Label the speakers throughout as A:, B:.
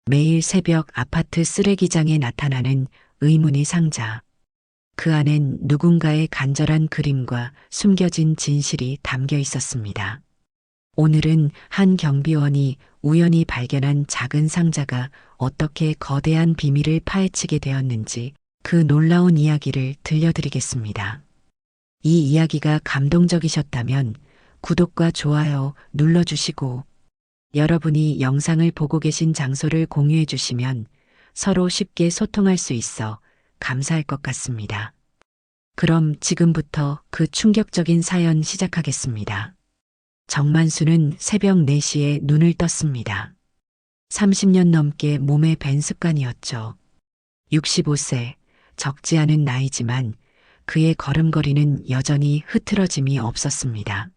A: 매일 새벽 아파트 쓰레기장에 나타나는 의문의 상자. 그 안엔 누군가의 간절한 그림과 숨겨진 진실이 담겨 있었습니다. 오늘은 한 경비원이 우연히 발견한 작은 상자가 어떻게 거대한 비밀을 파헤치게 되었는지 그 놀라운 이야기를 들려드리겠습니다. 이 이야기가 감동적이셨다면 구독과 좋아요 눌러주시고, 여러분이 영상을 보고 계신 장소를 공유해 주시면 서로 쉽게 소통할 수 있어 감사할 것 같습니다. 그럼 지금부터 그 충격적인 사연 시작하겠습니다. 정만수는 새벽 4시에 눈을 떴습니다. 30년 넘게 몸에 밴 습관이었죠. 65세, 적지 않은 나이지만 그의 걸음걸이는 여전히 흐트러짐이 없었습니다.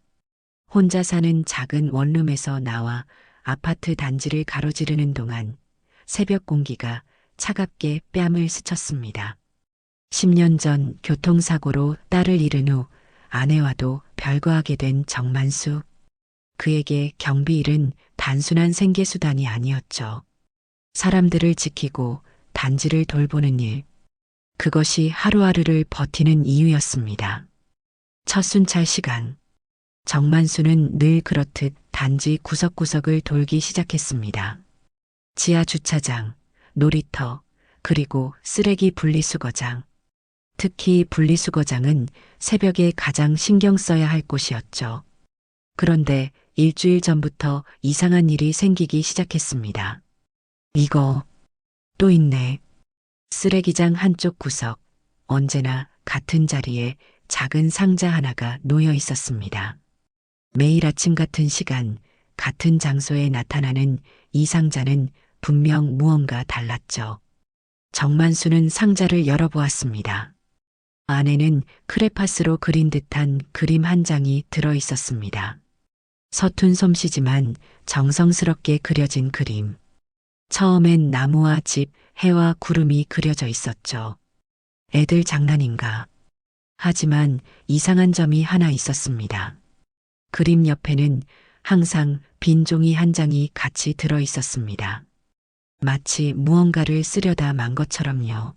A: 혼자 사는 작은 원룸에서 나와 아파트 단지를 가로지르는 동안 새벽 공기가 차갑게 뺨을 스쳤습니다. 10년 전 교통사고로 딸을 잃은 후 아내와도 별거하게 된 정만수. 그에게 경비일은 단순한 생계수단이 아니었죠. 사람들을 지키고 단지를 돌보는 일. 그것이 하루하루를 버티는 이유였습니다. 첫 순찰 시간. 정만수는 늘 그렇듯 단지 구석구석을 돌기 시작했습니다. 지하 주차장, 놀이터, 그리고 쓰레기 분리수거장. 특히 분리수거장은 새벽에 가장 신경 써야 할 곳이었죠. 그런데 일주일 전부터 이상한 일이 생기기 시작했습니다. 이거 또 있네. 쓰레기장 한쪽 구석, 언제나 같은 자리에 작은 상자 하나가 놓여 있었습니다. 매일 아침 같은 시간, 같은 장소에 나타나는 이 상자는 분명 무언가 달랐죠. 정만수는 상자를 열어보았습니다. 안에는 크레파스로 그린 듯한 그림 한 장이 들어 있었습니다. 서툰 솜씨지만 정성스럽게 그려진 그림. 처음엔 나무와 집, 해와 구름이 그려져 있었죠. 애들 장난인가? 하지만 이상한 점이 하나 있었습니다. 그림 옆에는 항상 빈 종이 한 장이 같이 들어 있었습니다. 마치 무언가를 쓰려다 만 것처럼요.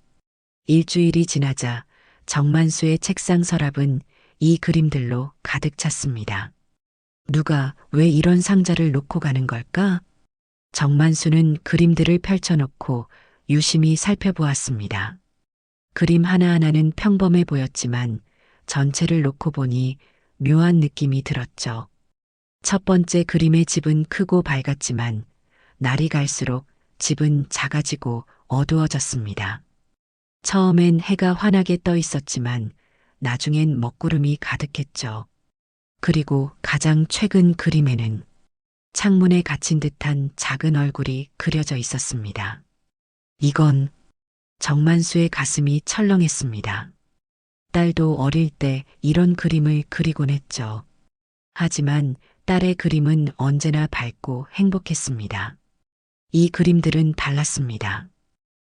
A: 일주일이 지나자 정만수의 책상 서랍은 이 그림들로 가득 찼습니다. 누가 왜 이런 상자를 놓고 가는 걸까? 정만수는 그림들을 펼쳐놓고 유심히 살펴보았습니다. 그림 하나하나는 평범해 보였지만 전체를 놓고 보니 묘한 느낌이 들었죠. 첫 번째 그림의 집은 크고 밝았지만 날이 갈수록 집은 작아지고 어두워졌습니다. 처음엔 해가 환하게 떠 있었지만 나중엔 먹구름이 가득했죠. 그리고 가장 최근 그림에는 창문에 갇힌 듯한 작은 얼굴이 그려져 있었습니다. 이건 정만수의 가슴이 철렁했습니다. 딸도 어릴 때 이런 그림을 그리곤 했죠. 하지만 딸의 그림은 언제나 밝고 행복했습니다. 이 그림들은 달랐습니다.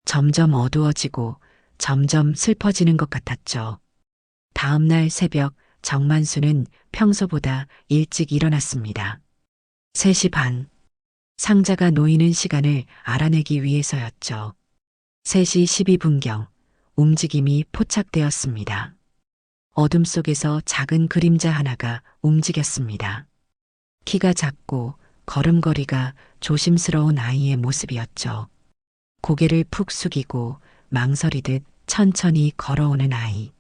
A: 점점 어두워지고 점점 슬퍼지는 것 같았죠. 다음 날 새벽 정만수는 평소보다 일찍 일어났습니다. 3시 반. 상자가 놓이는 시간을 알아내기 위해서였죠. 3시 12분경 움직임이 포착되었습니다. 어둠 속에서 작은 그림자 하나가 움직였습니다. 키가 작고 걸음걸이가 조심스러운 아이의 모습이었죠. 고개를 푹 숙이고 망설이듯 천천히 걸어오는 아이.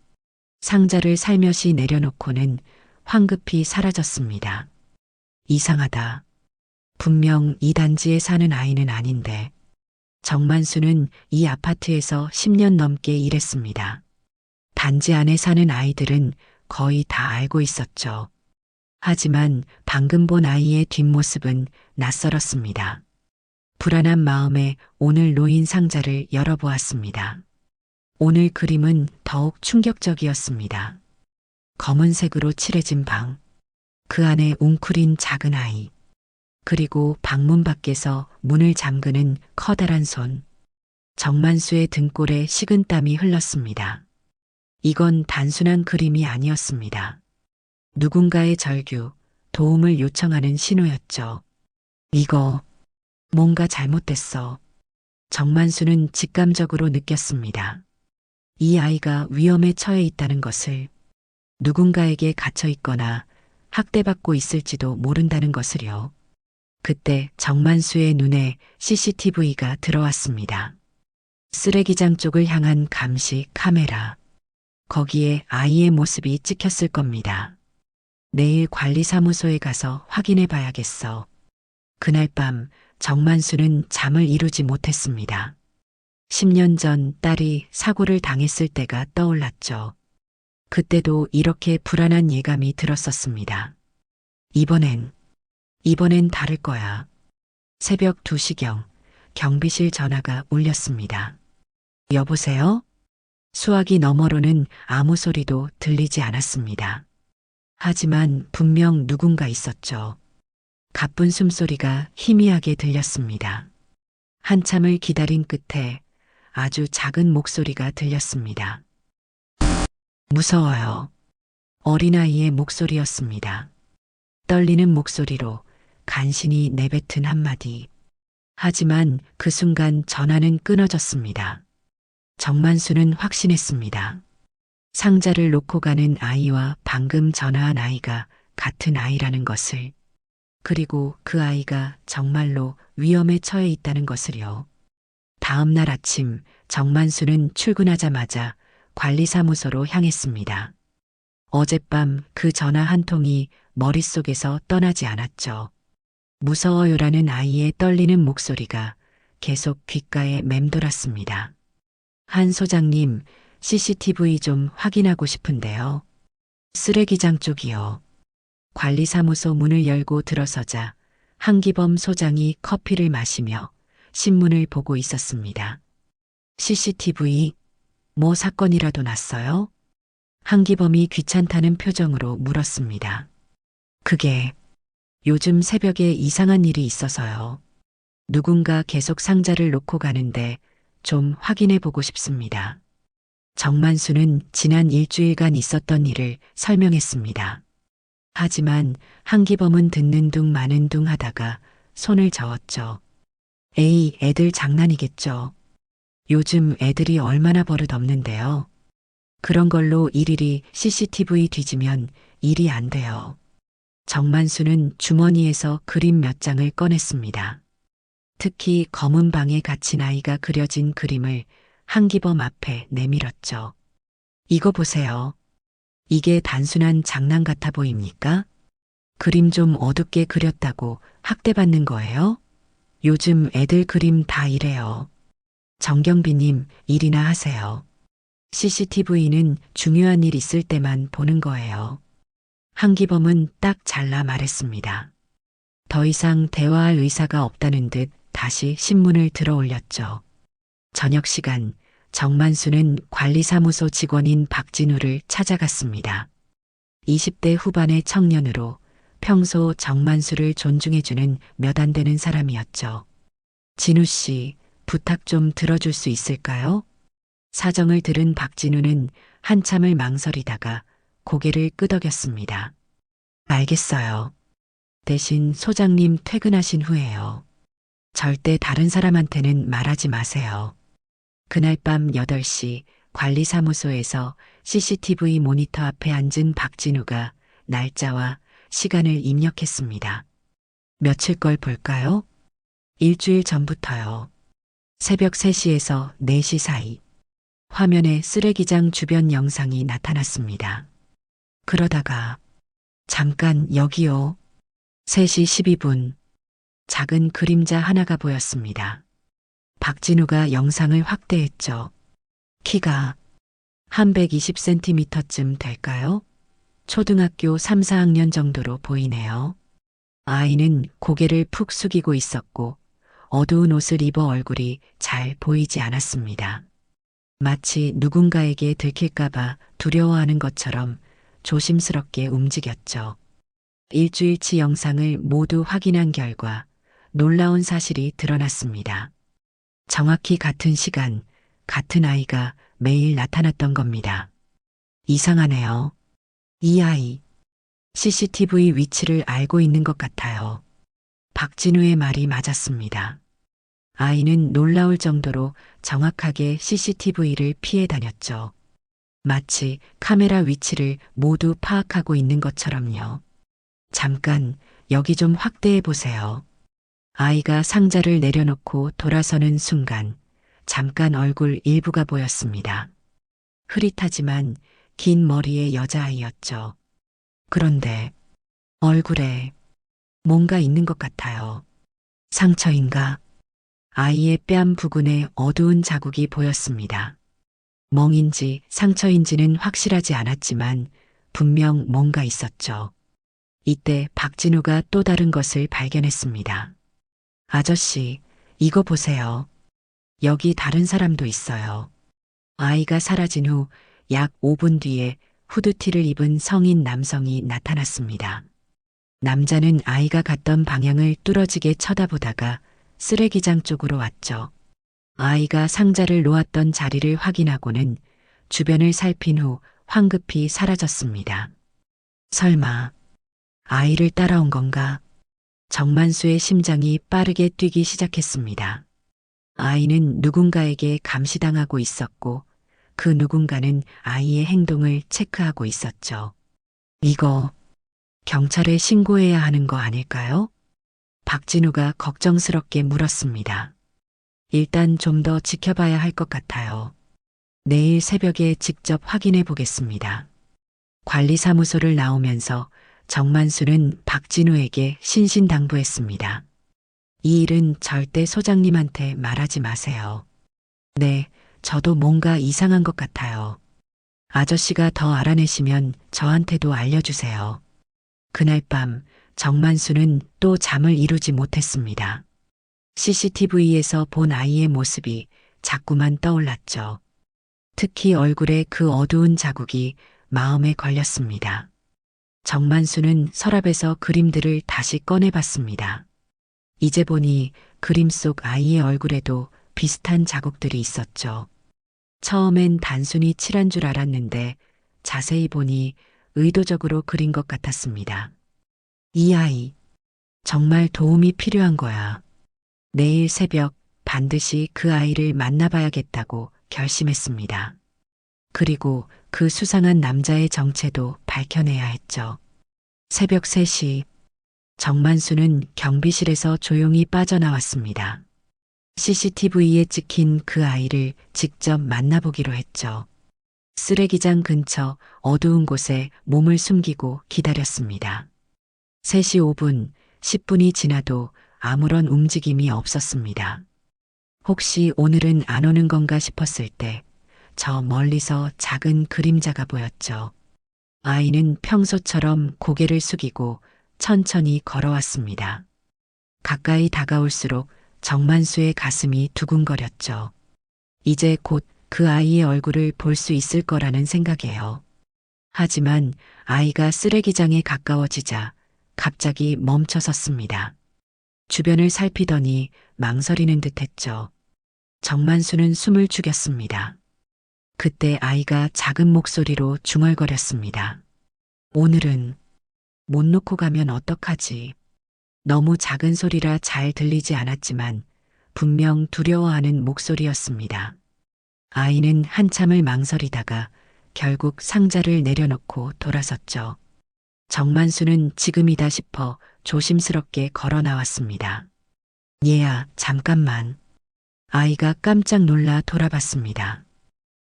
A: 상자를 살며시 내려놓고는 황급히 사라졌습니다. 이상하다. 분명 이 단지에 사는 아이는 아닌데. 정만수는 이 아파트에서 10년 넘게 일했습니다. 단지 안에 사는 아이들은 거의 다 알고 있었죠. 하지만 방금 본 아이의 뒷모습은 낯설었습니다. 불안한 마음에 오늘 놓인 상자를 열어보았습니다. 오늘 그림은 더욱 충격적이었습니다. 검은색으로 칠해진 방, 그 안에 웅크린 작은 아이, 그리고 방문 밖에서 문을 잠그는 커다란 손. 정만수의 등골에 식은땀이 흘렀습니다. 이건 단순한 그림이 아니었습니다. 누군가의 절규, 도움을 요청하는 신호였죠. 이거 뭔가 잘못됐어. 정만수는 직감적으로 느꼈습니다. 이 아이가 위험에 처해 있다는 것을, 누군가에게 갇혀 있거나 학대받고 있을지도 모른다는 것을요. 그때 정만수의 눈에 CCTV가 들어왔습니다. 쓰레기장 쪽을 향한 감시 카메라. 거기에 아이의 모습이 찍혔을 겁니다. 내일 관리사무소에 가서 확인해 봐야겠어. 그날 밤 정만수는 잠을 이루지 못했습니다. 10년 전 딸이 사고를 당했을 때가 떠올랐죠. 그때도 이렇게 불안한 예감이 들었었습니다. 이번엔 다를 거야. 새벽 2시경 경비실 전화가 울렸습니다. 여보세요? 수화기 너머로는 아무 소리도 들리지 않았습니다. 하지만 분명 누군가 있었죠. 가쁜 숨소리가 희미하게 들렸습니다. 한참을 기다린 끝에 아주 작은 목소리가 들렸습니다. 무서워요. 어린아이의 목소리였습니다. 떨리는 목소리로 간신히 내뱉은 한마디. 하지만 그 순간 전화는 끊어졌습니다. 정만수는 확신했습니다. 상자를 놓고 가는 아이와 방금 전화한 아이가 같은 아이라는 것을, 그리고 그 아이가 정말로 위험에 처해 있다는 것을요. 다음 날 아침 정만수는 출근하자마자 관리사무소로 향했습니다. 어젯밤 그 전화 한 통이 머릿속에서 떠나지 않았죠. 무서워요라는 아이의 떨리는 목소리가 계속 귓가에 맴돌았습니다. 한 소장님, CCTV 좀 확인하고 싶은데요. 쓰레기장 쪽이요. 관리사무소 문을 열고 들어서자 한기범 소장이 커피를 마시며 신문을 보고 있었습니다. CCTV, 뭐 사건이라도 났어요? 한기범이 귀찮다는 표정으로 물었습니다. 그게 요즘 새벽에 이상한 일이 있어서요. 누군가 계속 상자를 놓고 가는데 좀 확인해 보고 싶습니다. 정만수는 지난 일주일간 있었던 일을 설명했습니다. 하지만 한기범은 듣는 둥 마는 둥 하다가 손을 저었죠. 에이, 애들 장난이겠죠. 요즘 애들이 얼마나 버릇없는데요. 그런 걸로 일일이 CCTV 뒤지면 일이 안 돼요. 정만수는 주머니에서 그림 몇 장을 꺼냈습니다. 특히 검은 방에 갇힌 아이가 그려진 그림을 한기범 앞에 내밀었죠. 이거 보세요. 이게 단순한 장난 같아 보입니까? 그림 좀 어둡게 그렸다고 학대받는 거예요? 요즘 애들 그림 다 이래요. 정경비님, 일이나 하세요. CCTV는 중요한 일 있을 때만 보는 거예요. 한기범은 딱 잘라 말했습니다. 더 이상 대화할 의사가 없다는 듯 다시 신문을 들어 올렸죠. 저녁 시간, 정만수는 관리사무소 직원인 박진우를 찾아갔습니다. 20대 후반의 청년으로 평소 정만수를 존중해주는 몇 안 되는 사람이었죠. 진우 씨, 부탁 좀 들어줄 수 있을까요? 사정을 들은 박진우는 한참을 망설이다가 고개를 끄덕였습니다. 알겠어요. 대신 소장님 퇴근하신 후에요. 절대 다른 사람한테는 말하지 마세요. 그날 밤 8시 관리사무소에서 CCTV 모니터 앞에 앉은 박진우가 날짜와 시간을 입력했습니다. 며칠 걸 볼까요? 일주일 전부터요. 새벽 3시에서 4시 사이. 화면에 쓰레기장 주변 영상이 나타났습니다. 그러다가 잠깐 여기요. 3시 12분. 작은 그림자 하나가 보였습니다. 박진우가 영상을 확대했죠. 키가 한 120cm쯤 될까요? 초등학교 3, 4학년 정도로 보이네요. 아이는 고개를 푹 숙이고 있었고 어두운 옷을 입어 얼굴이 잘 보이지 않았습니다. 마치 누군가에게 들킬까봐 두려워하는 것처럼 조심스럽게 움직였죠. 일주일치 영상을 모두 확인한 결과 놀라운 사실이 드러났습니다. 정확히 같은 시간, 같은 아이가 매일 나타났던 겁니다. 이상하네요. 이 아이, CCTV 위치를 알고 있는 것 같아요. 박진우의 말이 맞았습니다. 아이는 놀라울 정도로 정확하게 CCTV를 피해 다녔죠. 마치 카메라 위치를 모두 파악하고 있는 것처럼요. 잠깐, 여기 좀 확대해 보세요. 아이가 상자를 내려놓고 돌아서는 순간, 잠깐 얼굴 일부가 보였습니다. 흐릿하지만 긴 머리의 여자아이였죠. 그런데 얼굴에 뭔가 있는 것 같아요. 상처인가? 아이의 뺨 부근에 어두운 자국이 보였습니다. 멍인지 상처인지는 확실하지 않았지만 분명 뭔가 있었죠. 이때 박진우가 또 다른 것을 발견했습니다. 아저씨, 이거 보세요. 여기 다른 사람도 있어요. 아이가 사라진 후 약 5분 뒤에 후드티를 입은 성인 남성이 나타났습니다. 남자는 아이가 갔던 방향을 뚫어지게 쳐다보다가 쓰레기장 쪽으로 왔죠. 아이가 상자를 놓았던 자리를 확인하고는 주변을 살핀 후 황급히 사라졌습니다. 설마 아이를 따라온 건가? 정만수의 심장이 빠르게 뛰기 시작했습니다. 아이는 누군가에게 감시당하고 있었고 그 누군가는 아이의 행동을 체크하고 있었죠. 이거 경찰에 신고해야 하는 거 아닐까요? 박진우가 걱정스럽게 물었습니다. 일단 좀 더 지켜봐야 할 것 같아요. 내일 새벽에 직접 확인해 보겠습니다. 관리사무소를 나오면서 정만수는 박진우에게 신신당부했습니다. 이 일은 절대 소장님한테 말하지 마세요. 네, 저도 뭔가 이상한 것 같아요. 아저씨가 더 알아내시면 저한테도 알려주세요. 그날 밤 정만수는 또 잠을 이루지 못했습니다. CCTV에서 본 아이의 모습이 자꾸만 떠올랐죠. 특히 얼굴에 그 어두운 자국이 마음에 걸렸습니다. 정만수는 서랍에서 그림들을 다시 꺼내봤습니다. 이제 보니 그림 속 아이의 얼굴에도 비슷한 자국들이 있었죠. 처음엔 단순히 칠한 줄 알았는데 자세히 보니 의도적으로 그린 것 같았습니다. 이 아이, 정말 도움이 필요한 거야. 내일 새벽 반드시 그 아이를 만나봐야겠다고 결심했습니다. 그리고 그 수상한 남자의 정체도 밝혀내야 했죠. 새벽 3시, 정만수는 경비실에서 조용히 빠져나왔습니다. CCTV에 찍힌 그 아이를 직접 만나보기로 했죠. 쓰레기장 근처 어두운 곳에 몸을 숨기고 기다렸습니다. 3시 5분, 10분이 지나도 아무런 움직임이 없었습니다. 혹시 오늘은 안 오는 건가 싶었을 때 저 멀리서 작은 그림자가 보였죠. 아이는 평소처럼 고개를 숙이고 천천히 걸어왔습니다. 가까이 다가올수록 정만수의 가슴이 두근거렸죠. 이제 곧 그 아이의 얼굴을 볼 수 있을 거라는 생각이에요. 하지만 아이가 쓰레기장에 가까워지자 갑자기 멈춰섰습니다. 주변을 살피더니 망설이는 듯 했죠. 정만수는 숨을 죽였습니다. 그때 아이가 작은 목소리로 중얼거렸습니다. 오늘은 못 놓고 가면 어떡하지? 너무 작은 소리라 잘 들리지 않았지만 분명 두려워하는 목소리였습니다. 아이는 한참을 망설이다가 결국 상자를 내려놓고 돌아섰죠. 정만수는 지금이다 싶어 조심스럽게 걸어 나왔습니다. 얘야, 잠깐만. 아이가 깜짝 놀라 돌아봤습니다.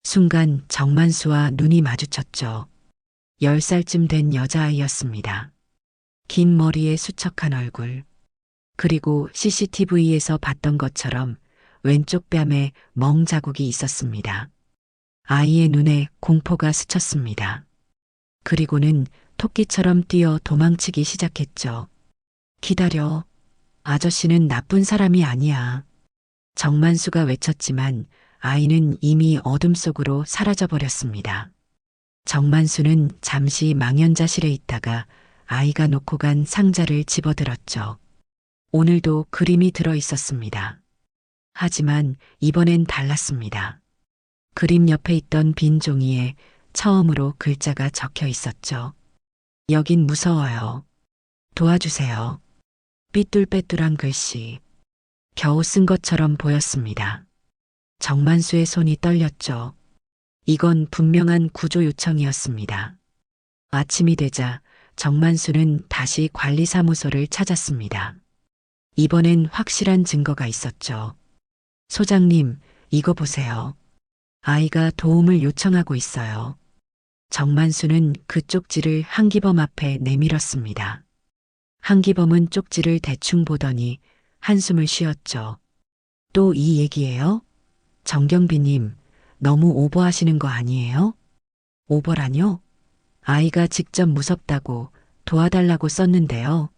A: 순간 정만수와 눈이 마주쳤죠. 10살쯤 된 여자아이였습니다. 긴 머리에 수척한 얼굴, 그리고 CCTV에서 봤던 것처럼 왼쪽 뺨에 멍 자국이 있었습니다. 아이의 눈에 공포가 스쳤습니다. 그리고는 토끼처럼 뛰어 도망치기 시작했죠. 기다려. 아저씨는 나쁜 사람이 아니야. 정만수가 외쳤지만 아이는 이미 어둠 속으로 사라져버렸습니다. 정만수는 잠시 망연자실해 있다가 아이가 놓고 간 상자를 집어들었죠. 오늘도 그림이 들어 있었습니다. 하지만 이번엔 달랐습니다. 그림 옆에 있던 빈 종이에 처음으로 글자가 적혀 있었죠. 여긴 무서워요. 도와주세요. 삐뚤빼뚤한 글씨. 겨우 쓴 것처럼 보였습니다. 정만수의 손이 떨렸죠. 이건 분명한 구조 요청이었습니다. 아침이 되자 정만수는 다시 관리사무소를 찾았습니다. 이번엔 확실한 증거가 있었죠. 소장님, 이거 보세요. 아이가 도움을 요청하고 있어요. 정만수는 그 쪽지를 한기범 앞에 내밀었습니다. 한기범은 쪽지를 대충 보더니 한숨을 쉬었죠. 또 이 얘기예요? 정경비님, 너무 오버하시는 거 아니에요? 오버라뇨? 아이가 직접 무섭다고 도와달라고 썼는데요.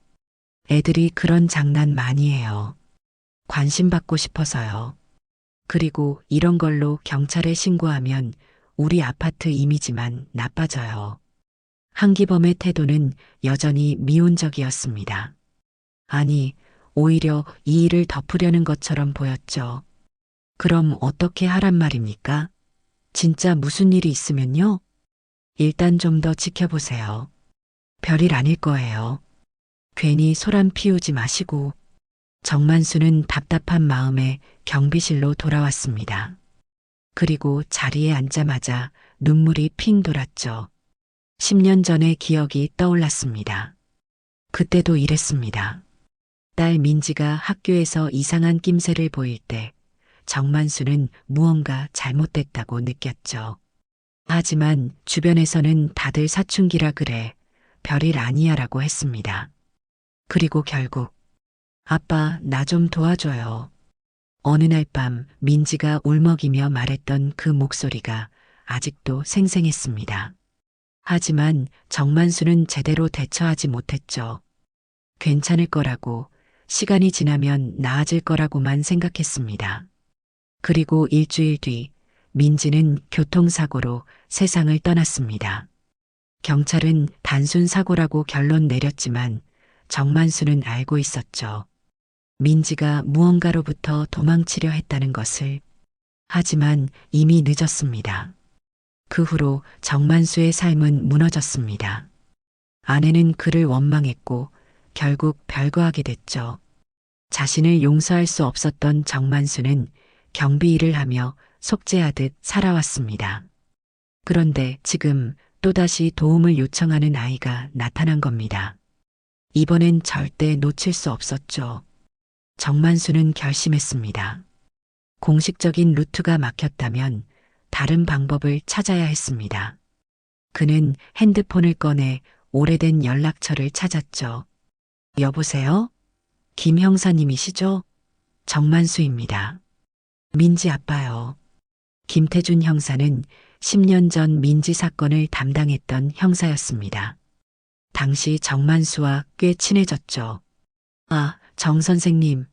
A: 애들이 그런 장난 많이 해요. 관심 받고 싶어서요. 그리고 이런 걸로 경찰에 신고하면 우리 아파트 이미지만 나빠져요. 한기범의 태도는 여전히 미온적이었습니다. 아니, 오히려 이 일을 덮으려는 것처럼 보였죠. 그럼 어떻게 하란 말입니까? 진짜 무슨 일이 있으면요? 일단 좀 더 지켜보세요. 별일 아닐 거예요. 괜히 소란 피우지 마시고. 정만수는 답답한 마음에 경비실로 돌아왔습니다. 그리고 자리에 앉자마자 눈물이 핑 돌았죠. 10년 전의 기억이 떠올랐습니다. 그때도 이랬습니다. 딸 민지가 학교에서 이상한 낌새를 보일 때 정만수는 무언가 잘못됐다고 느꼈죠. 하지만 주변에서는 다들 사춘기라 그래 별일 아니야라고 했습니다. 그리고 결국 아빠, 나 좀 도와줘요. 어느 날 밤 민지가 울먹이며 말했던 그 목소리가 아직도 생생했습니다. 하지만 정만수는 제대로 대처하지 못했죠. 괜찮을 거라고, 시간이 지나면 나아질 거라고만 생각했습니다. 그리고 일주일 뒤 민지는 교통사고로 세상을 떠났습니다. 경찰은 단순 사고라고 결론 내렸지만 정만수는 알고 있었죠. 민지가 무언가로부터 도망치려 했다는 것을. 하지만 이미 늦었습니다. 그 후로 정만수의 삶은 무너졌습니다. 아내는 그를 원망했고 결국 별거하게 됐죠. 자신을 용서할 수 없었던 정만수는 경비 일을 하며 속죄하듯 살아왔습니다. 그런데 지금 또다시 도움을 요청하는 아이가 나타난 겁니다. 이번엔 절대 놓칠 수 없었죠. 정만수는 결심했습니다. 공식적인 루트가 막혔다면 다른 방법을 찾아야 했습니다. 그는 핸드폰을 꺼내 오래된 연락처를 찾았죠. 여보세요? 김 형사님이시죠? 정만수입니다. 민지 아빠요. 김태준 형사는 10년 전 민지 사건을 담당했던 형사였습니다. 당시 정만수와 꽤 친해졌죠. 아, 정 선생님,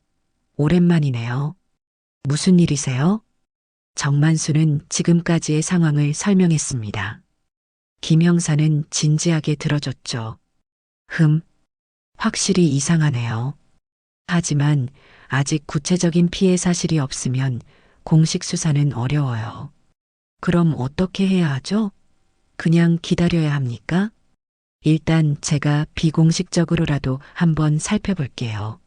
A: 오랜만이네요. 무슨 일이세요? 정만수는 지금까지의 상황을 설명했습니다. 김 형사는 진지하게 들어줬죠. 확실히 이상하네요. 하지만 아직 구체적인 피해 사실이 없으면 공식 수사는 어려워요. 그럼 어떻게 해야 하죠? 그냥 기다려야 합니까? 일단 제가 비공식적으로라도 한번 살펴볼게요.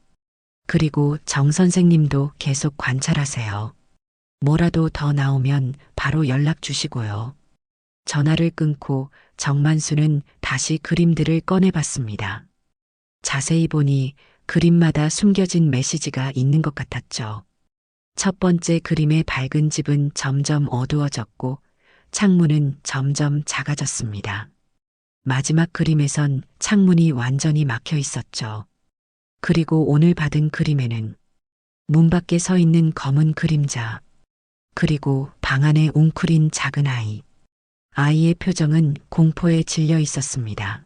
A: 그리고 정 선생님도 계속 관찰하세요. 뭐라도 더 나오면 바로 연락 주시고요. 전화를 끊고 정만수는 다시 그림들을 꺼내봤습니다. 자세히 보니 그림마다 숨겨진 메시지가 있는 것 같았죠. 첫 번째 그림의 밝은 집은 점점 어두워졌고 창문은 점점 작아졌습니다. 마지막 그림에선 창문이 완전히 막혀 있었죠. 그리고 오늘 받은 그림에는 문 밖에 서 있는 검은 그림자, 그리고 방 안에 웅크린 작은 아이. 아이의 표정은 공포에 질려 있었습니다.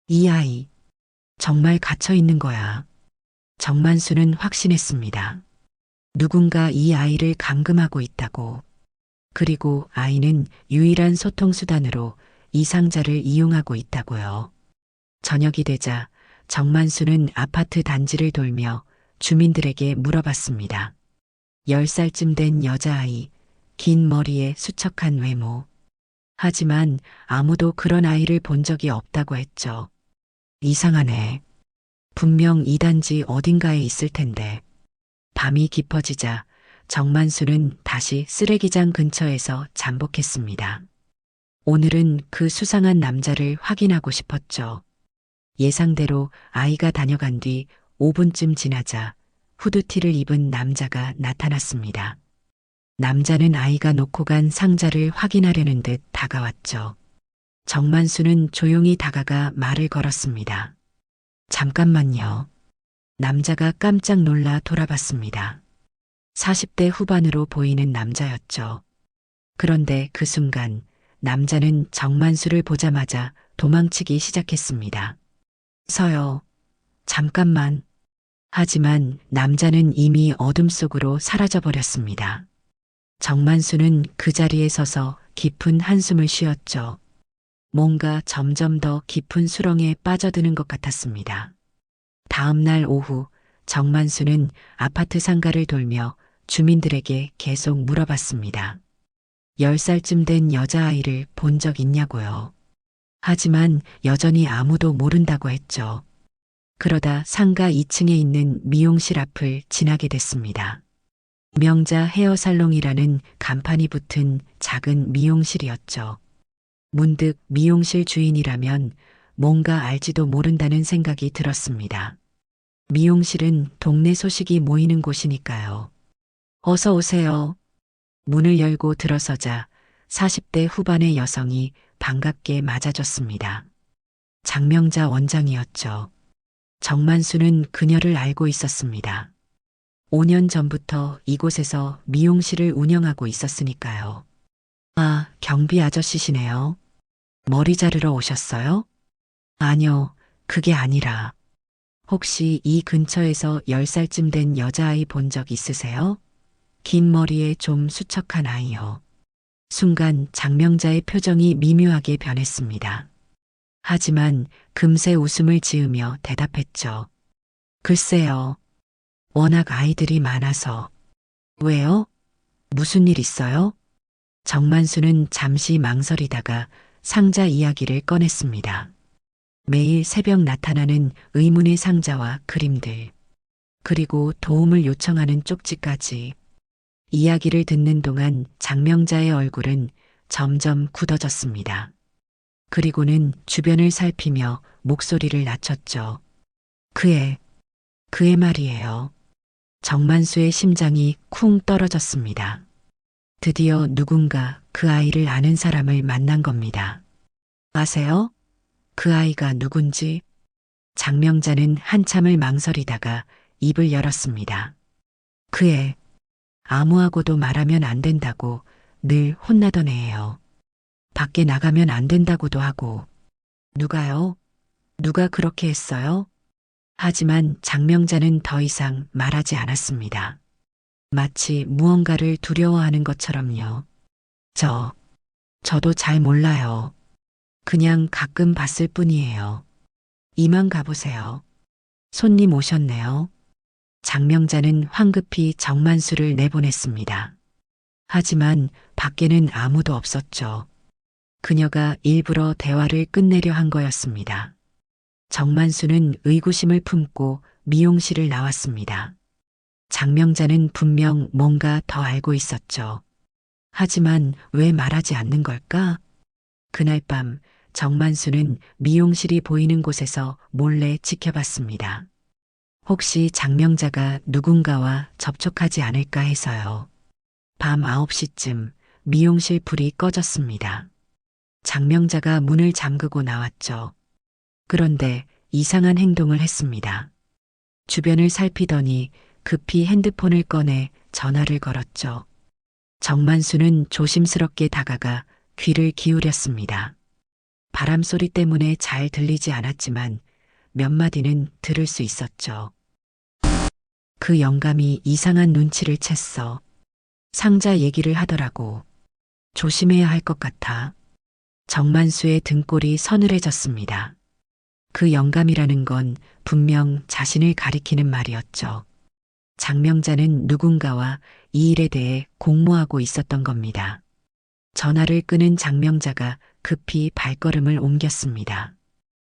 A: 이 아이, 정말 갇혀 있는 거야. 정만수는 확신했습니다. 누군가 이 아이를 감금하고 있다고. 그리고 아이는 유일한 소통수단으로 이 상자를 이용하고 있다고요. 저녁이 되자 정만수는 아파트 단지를 돌며 주민들에게 물어봤습니다. 10살쯤 된 여자아이, 긴 머리에 수척한 외모. 하지만 아무도 그런 아이를 본 적이 없다고 했죠. 이상하네. 분명 이 단지 어딘가에 있을 텐데. 밤이 깊어지자 정만수는 다시 쓰레기장 근처에서 잠복했습니다. 오늘은 그 수상한 남자를 확인하고 싶었죠. 예상대로 아이가 다녀간 뒤 5분쯤 지나자 후드티를 입은 남자가 나타났습니다. 남자는 아이가 놓고 간 상자를 확인하려는 듯 다가왔죠. 정만수는 조용히 다가가 말을 걸었습니다. 잠깐만요. 남자가 깜짝 놀라 돌아봤습니다. 40대 후반으로 보이는 남자였죠. 그런데 그 순간 남자는 정만수를 보자마자 도망치기 시작했습니다. 서요. 잠깐만. 하지만 남자는 이미 어둠 속으로 사라져버렸습니다. 정만수는 그 자리에 서서 깊은 한숨을 쉬었죠. 뭔가 점점 더 깊은 수렁에 빠져드는 것 같았습니다. 다음 날 오후 정만수는 아파트 상가를 돌며 주민들에게 계속 물어봤습니다. 10살쯤 된 여자아이를 본 적 있냐고요. 하지만 여전히 아무도 모른다고 했죠. 그러다 상가 2층에 있는 미용실 앞을 지나게 됐습니다. 명자 헤어살롱이라는 간판이 붙은 작은 미용실이었죠. 문득 미용실 주인이라면 뭔가 알지도 모른다는 생각이 들었습니다. 미용실은 동네 소식이 모이는 곳이니까요. 어서 오세요. 문을 열고 들어서자 40대 후반의 여성이 반갑게 맞아줬습니다. 장명자 원장이었죠. 정만수는 그녀를 알고 있었습니다. 5년 전부터 이곳에서 미용실을 운영하고 있었으니까요. 아, 경비 아저씨시네요. 머리 자르러 오셨어요? 아니요, 그게 아니라. 혹시 이 근처에서 10살쯤 된 여자아이 본 적 있으세요? 긴 머리에 좀 수척한 아이요. 순간 장명자의 표정이 미묘하게 변했습니다. 하지만 금세 웃음을 지으며 대답했죠. 글쎄요. 워낙 아이들이 많아서. 왜요? 무슨 일 있어요? 정만수는 잠시 망설이다가 상자 이야기를 꺼냈습니다. 매일 새벽 나타나는 의문의 상자와 그림들, 그리고 도움을 요청하는 쪽지까지. 이야기를 듣는 동안 장명자의 얼굴은 점점 굳어졌습니다. 그리고는 주변을 살피며 목소리를 낮췄죠. 그의 말이에요. 정만수의 심장이 쿵 떨어졌습니다. 드디어 누군가 그 아이를 아는 사람을 만난 겁니다. 아세요? 그 아이가 누군지? 장명자는 한참을 망설이다가 입을 열었습니다. 그의 아무하고도 말하면 안 된다고 늘 혼나던 애예요. 밖에 나가면 안 된다고도 하고. 누가요? 누가 그렇게 했어요? 하지만 장명자는 더 이상 말하지 않았습니다. 마치 무언가를 두려워하는 것처럼요. 저도 잘 몰라요. 그냥 가끔 봤을 뿐이에요. 이만 가보세요. 손님 오셨네요. 장명자는 황급히 정만수를 내보냈습니다. 하지만 밖에는 아무도 없었죠. 그녀가 일부러 대화를 끝내려 한 거였습니다. 정만수는 의구심을 품고 미용실을 나왔습니다. 장명자는 분명 뭔가 더 알고 있었죠. 하지만 왜 말하지 않는 걸까? 그날 밤 정만수는 미용실이 보이는 곳에서 몰래 지켜봤습니다. 혹시 장명자가 누군가와 접촉하지 않을까 해서요. 밤 9시쯤 미용실 불이 꺼졌습니다. 장명자가 문을 잠그고 나왔죠. 그런데 이상한 행동을 했습니다. 주변을 살피더니 급히 핸드폰을 꺼내 전화를 걸었죠. 정만수는 조심스럽게 다가가 귀를 기울였습니다. 바람 소리 때문에 잘 들리지 않았지만 몇 마디는 들을 수 있었죠. 그 영감이 이상한 눈치를 챘어. 상자 얘기를 하더라고. 조심해야 할 것 같아. 정만수의 등골이 서늘해졌습니다. 그 영감이라는 건 분명 자신을 가리키는 말이었죠. 장명자는 누군가와 이 일에 대해 공모하고 있었던 겁니다. 전화를 끄는 장명자가 급히 발걸음을 옮겼습니다.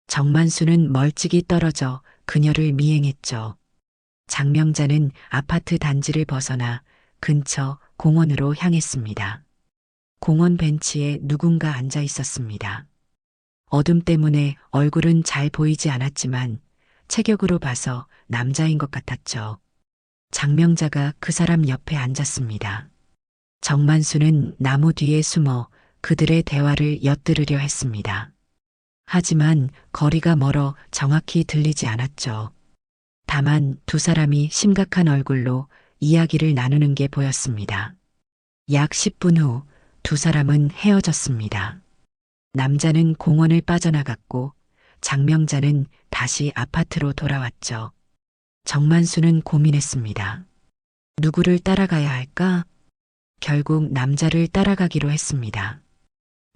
A: 정만수는 멀찍이 떨어져 그녀를 미행했죠. 장명자는 아파트 단지를 벗어나 근처 공원으로 향했습니다. 공원 벤치에 누군가 앉아 있었습니다. 어둠 때문에 얼굴은 잘 보이지 않았지만 체격으로 봐서 남자인 것 같았죠. 장명자가 그 사람 옆에 앉았습니다. 정만수는 나무 뒤에 숨어 그들의 대화를 엿들으려 했습니다. 하지만 거리가 멀어 정확히 들리지 않았죠. 다만 두 사람이 심각한 얼굴로 이야기를 나누는 게 보였습니다. 약 10분 후 두 사람은 헤어졌습니다. 남자는 공원을 빠져나갔고 장명자는 다시 아파트로 돌아왔죠. 정만수는 고민했습니다. 누구를 따라가야 할까? 결국 남자를 따라가기로 했습니다.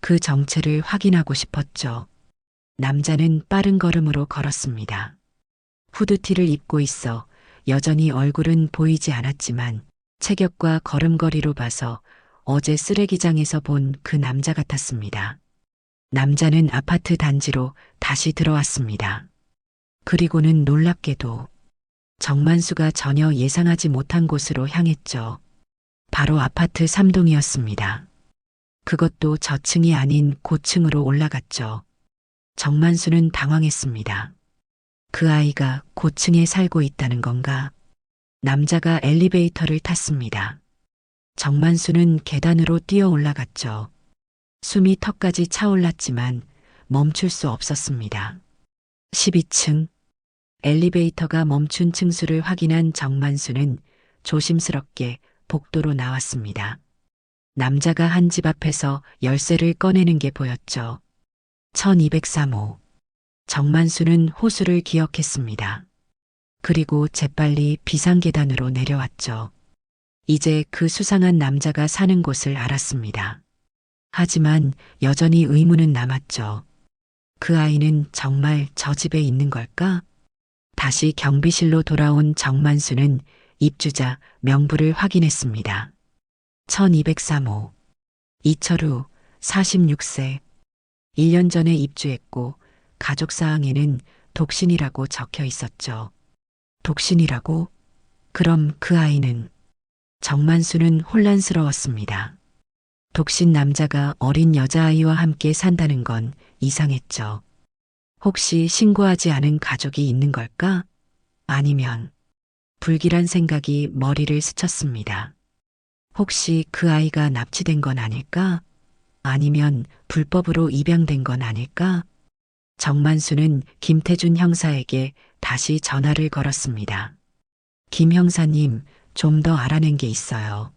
A: 그 정체를 확인하고 싶었죠. 남자는 빠른 걸음으로 걸었습니다. 후드티를 입고 있어 여전히 얼굴은 보이지 않았지만 체격과 걸음걸이로 봐서 어제 쓰레기장에서 본 그 남자 같았습니다. 남자는 아파트 단지로 다시 들어왔습니다. 그리고는 놀랍게도 정만수가 전혀 예상하지 못한 곳으로 향했죠. 바로 아파트 3동이었습니다. 그것도 저층이 아닌 고층으로 올라갔죠. 정만수는 당황했습니다. 그 아이가 고층에 살고 있다는 건가? 남자가 엘리베이터를 탔습니다. 정만수는 계단으로 뛰어 올라갔죠. 숨이 턱까지 차올랐지만 멈출 수 없었습니다. 12층. 엘리베이터가 멈춘 층수를 확인한 정만수는 조심스럽게 복도로 나왔습니다. 남자가 한 집 앞에서 열쇠를 꺼내는 게 보였죠. 1203호. 정만수는 호수를 기억했습니다. 그리고 재빨리 비상계단으로 내려왔죠. 이제 그 수상한 남자가 사는 곳을 알았습니다. 하지만 여전히 의문은 남았죠. 그 아이는 정말 저 집에 있는 걸까? 다시 경비실로 돌아온 정만수는 입주자 명부를 확인했습니다. 1203호. 이철우, 46세. 1년 전에 입주했고 가족사항에는 독신이라고 적혀 있었죠. 독신이라고? 그럼 그 아이는? 정만수는 혼란스러웠습니다. 독신 남자가 어린 여자아이와 함께 산다는 건 이상했죠. 혹시 신고하지 않은 가족이 있는 걸까? 아니면 불길한 생각이 머리를 스쳤습니다. 혹시 그 아이가 납치된 건 아닐까? 아니면 불법으로 입양된 건 아닐까? 정만수는 김태준 형사에게 다시 전화를 걸었습니다. 김 형사님, 좀 더 알아낸 게 있어요.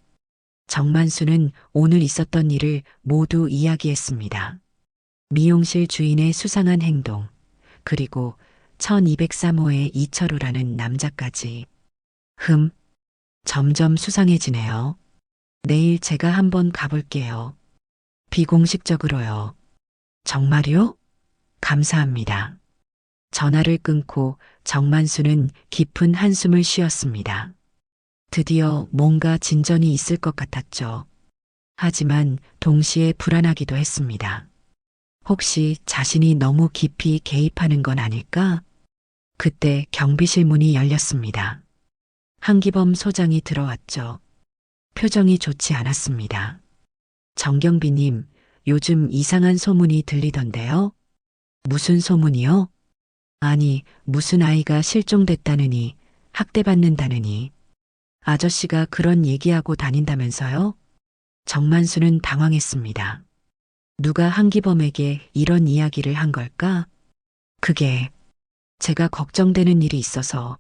A: 정만수는 오늘 있었던 일을 모두 이야기했습니다. 미용실 주인의 수상한 행동, 그리고 1203호의 이철우라는 남자까지. 점점 수상해지네요. 내일 제가 한번 가볼게요. 비공식적으로요. 정말요? 감사합니다. 전화를 끊고 정만수는 깊은 한숨을 쉬었습니다. 드디어 뭔가 진전이 있을 것 같았죠. 하지만 동시에 불안하기도 했습니다. 혹시 자신이 너무 깊이 개입하는 건 아닐까? 그때 경비실 문이 열렸습니다. 한기범 소장이 들어왔죠. 표정이 좋지 않았습니다. 정경비님, 요즘 이상한 소문이 들리던데요? 무슨 소문이요? 아니, 무슨 아이가 실종됐다느니, 학대받는다느니. 아저씨가 그런 얘기하고 다닌다면서요? 정만수는 당황했습니다. 누가 한기범에게 이런 이야기를 한 걸까? 그게 제가 걱정되는 일이 있어서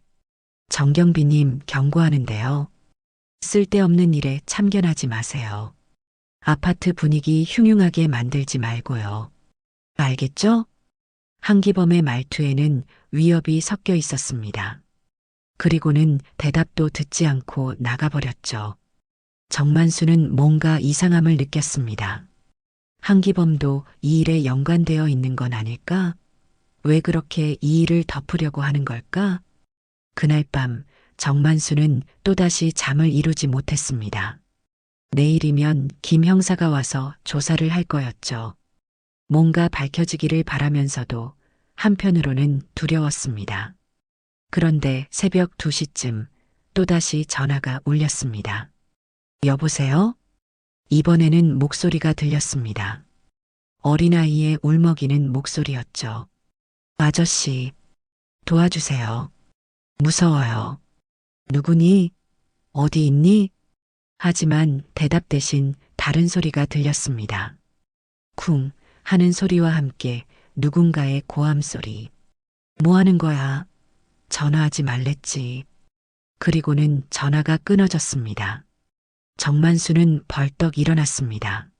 A: 정경비님 경고하는데요. 쓸데없는 일에 참견하지 마세요. 아파트 분위기 흉흉하게 만들지 말고요. 알겠죠? 한기범의 말투에는 위협이 섞여 있었습니다. 그리고는 대답도 듣지 않고 나가버렸죠. 정만수는 뭔가 이상함을 느꼈습니다. 한기범도 이 일에 연관되어 있는 건 아닐까? 왜 그렇게 이 일을 덮으려고 하는 걸까? 그날 밤 정만수는 또다시 잠을 이루지 못했습니다. 내일이면 김 형사가 와서 조사를 할 거였죠. 뭔가 밝혀지기를 바라면서도 한편으로는 두려웠습니다. 그런데 새벽 2시쯤 또다시 전화가 울렸습니다. 여보세요? 이번에는 목소리가 들렸습니다. 어린아이의 울먹이는 목소리였죠. 아저씨, 도와주세요. 무서워요. 누구니? 어디 있니? 하지만 대답 대신 다른 소리가 들렸습니다. 쿵 하는 소리와 함께 누군가의 고함 소리. 뭐 하는 거야? 전화하지 말랬지. 그리고는 전화가 끊어졌습니다. 정만수는 벌떡 일어났습니다.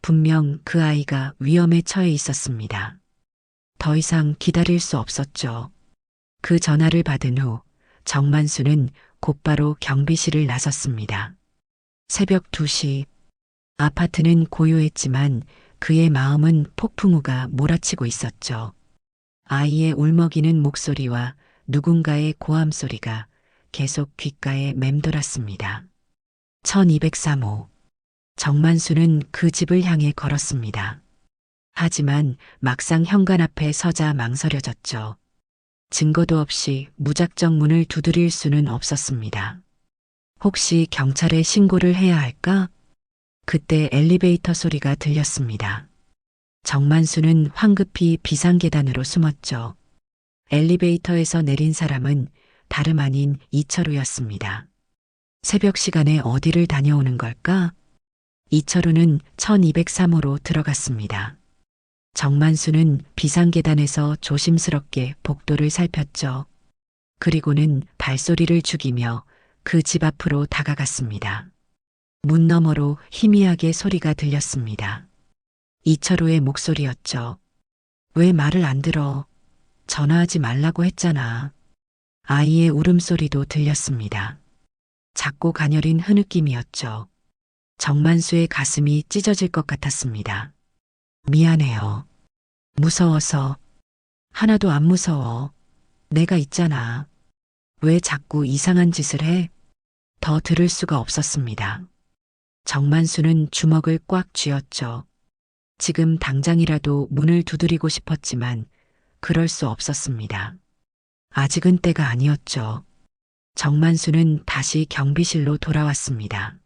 A: 분명 그 아이가 위험에 처해 있었습니다. 더 이상 기다릴 수 없었죠. 그 전화를 받은 후 정만수는 곧바로 경비실을 나섰습니다. 새벽 2시 아파트는 고요했지만 그의 마음은 폭풍우가 몰아치고 있었죠. 아이의 울먹이는 목소리와 누군가의 고함 소리가 계속 귓가에 맴돌았습니다. 1203호. 정만수는 그 집을 향해 걸었습니다. 하지만 막상 현관 앞에 서자 망설여졌죠. 증거도 없이 무작정 문을 두드릴 수는 없었습니다. 혹시 경찰에 신고를 해야 할까? 그때 엘리베이터 소리가 들렸습니다. 정만수는 황급히 비상계단으로 숨었죠. 엘리베이터에서 내린 사람은 다름 아닌 이철우였습니다. 새벽 시간에 어디를 다녀오는 걸까? 이철우는 1203호로 들어갔습니다. 정만수는 비상계단에서 조심스럽게 복도를 살폈죠. 그리고는 발소리를 죽이며 그 집 앞으로 다가갔습니다. 문 너머로 희미하게 소리가 들렸습니다. 이철우의 목소리였죠. 왜 말을 안 들어? 전화하지 말라고 했잖아. 아이의 울음소리도 들렸습니다. 작고 가녀린 흐느낌이었죠. 정만수의 가슴이 찢어질 것 같았습니다. 미안해요. 무서워서. 하나도 안 무서워. 내가 있잖아. 왜 자꾸 이상한 짓을 해? 더 들을 수가 없었습니다. 정만수는 주먹을 꽉 쥐었죠. 지금 당장이라도 문을 두드리고 싶었지만 그럴 수 없었습니다. 아직은 때가 아니었죠. 정만수는 다시 경비실로 돌아왔습니다.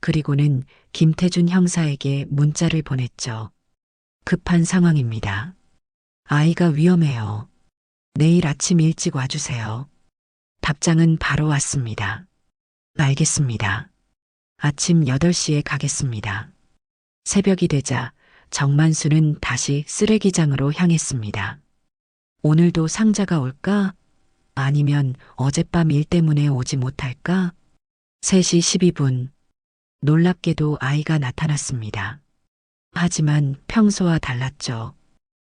A: 그리고는 김태준 형사에게 문자를 보냈죠. 급한 상황입니다. 아이가 위험해요. 내일 아침 일찍 와주세요. 답장은 바로 왔습니다. 알겠습니다. 아침 8시에 가겠습니다. 새벽이 되자 정만수는 다시 쓰레기장으로 향했습니다. 오늘도 상자가 올까? 아니면 어젯밤 일 때문에 오지 못할까? 3시 12분. 놀랍게도 아이가 나타났습니다. 하지만 평소와 달랐죠.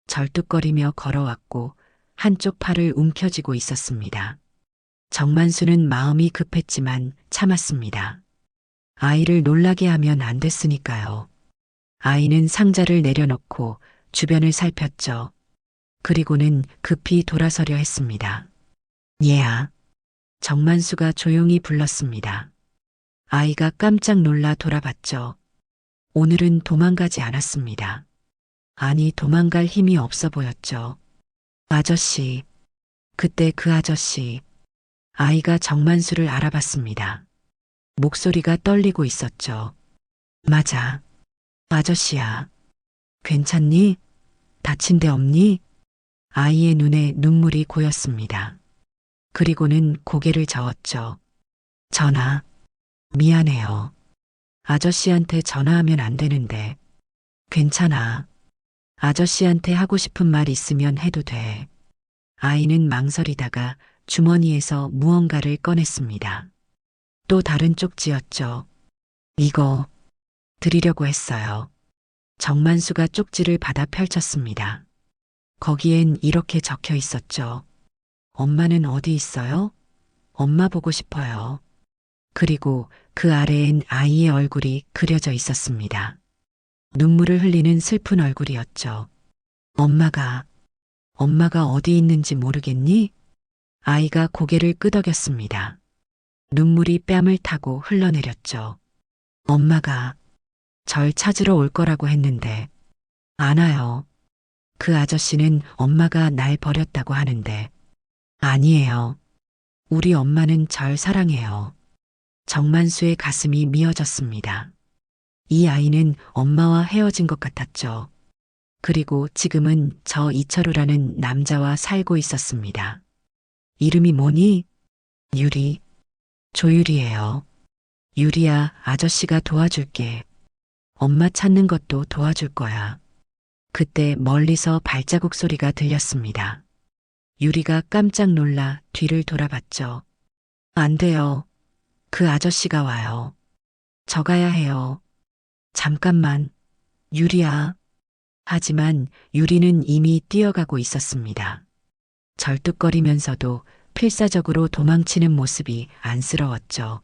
A: 절뚝거리며 걸어왔고 한쪽 팔을 움켜쥐고 있었습니다. 정만수는 마음이 급했지만 참았습니다. 아이를 놀라게 하면 안 됐으니까요. 아이는 상자를 내려놓고 주변을 살폈죠. 그리고는 급히 돌아서려 했습니다. 얘야. 정만수가 조용히 불렀습니다. 아이가 깜짝 놀라 돌아봤죠. 오늘은 도망가지 않았습니다. 아니, 도망갈 힘이 없어 보였죠. 아저씨. 그때 그 아저씨. 아이가 정만수를 알아봤습니다. 목소리가 떨리고 있었죠. 맞아. 아저씨야. 괜찮니? 다친 데 없니? 아이의 눈에 눈물이 고였습니다. 그리고는 고개를 저었죠. 전화. 미안해요. 아저씨한테 전화하면 안 되는데. 괜찮아. 아저씨한테 하고 싶은 말 있으면 해도 돼. 아이는 망설이다가 주머니에서 무언가를 꺼냈습니다. 또 다른 쪽지였죠. 이거 드리려고 했어요. 정만수가 쪽지를 받아 펼쳤습니다. 거기엔 이렇게 적혀 있었죠. 엄마는 어디 있어요? 엄마 보고 싶어요. 그리고 그 아래엔 아이의 얼굴이 그려져 있었습니다. 눈물을 흘리는 슬픈 얼굴이었죠. 엄마가 어디 있는지 모르겠니? 아이가 고개를 끄덕였습니다. 눈물이 뺨을 타고 흘러내렸죠. 엄마가 절 찾으러 올 거라고 했는데 안 와요. 그 아저씨는 엄마가 날 버렸다고 하는데 아니에요. 우리 엄마는 절 사랑해요. 정만수의 가슴이 미어졌습니다. 이 아이는 엄마와 헤어진 것 같았죠. 그리고 지금은 저 이철우라는 남자와 살고 있었습니다. 이름이 뭐니? 유리. 조유리예요. 유리야, 아저씨가 도와줄게. 엄마 찾는 것도 도와줄 거야. 그때 멀리서 발자국 소리가 들렸습니다. 유리가 깜짝 놀라 뒤를 돌아봤죠. 안 돼요. 그 아저씨가 와요. 저 가야 해요. 잠깐만. 유리야. 하지만 유리는 이미 뛰어가고 있었습니다. 절뚝거리면서도 필사적으로 도망치는 모습이 안쓰러웠죠.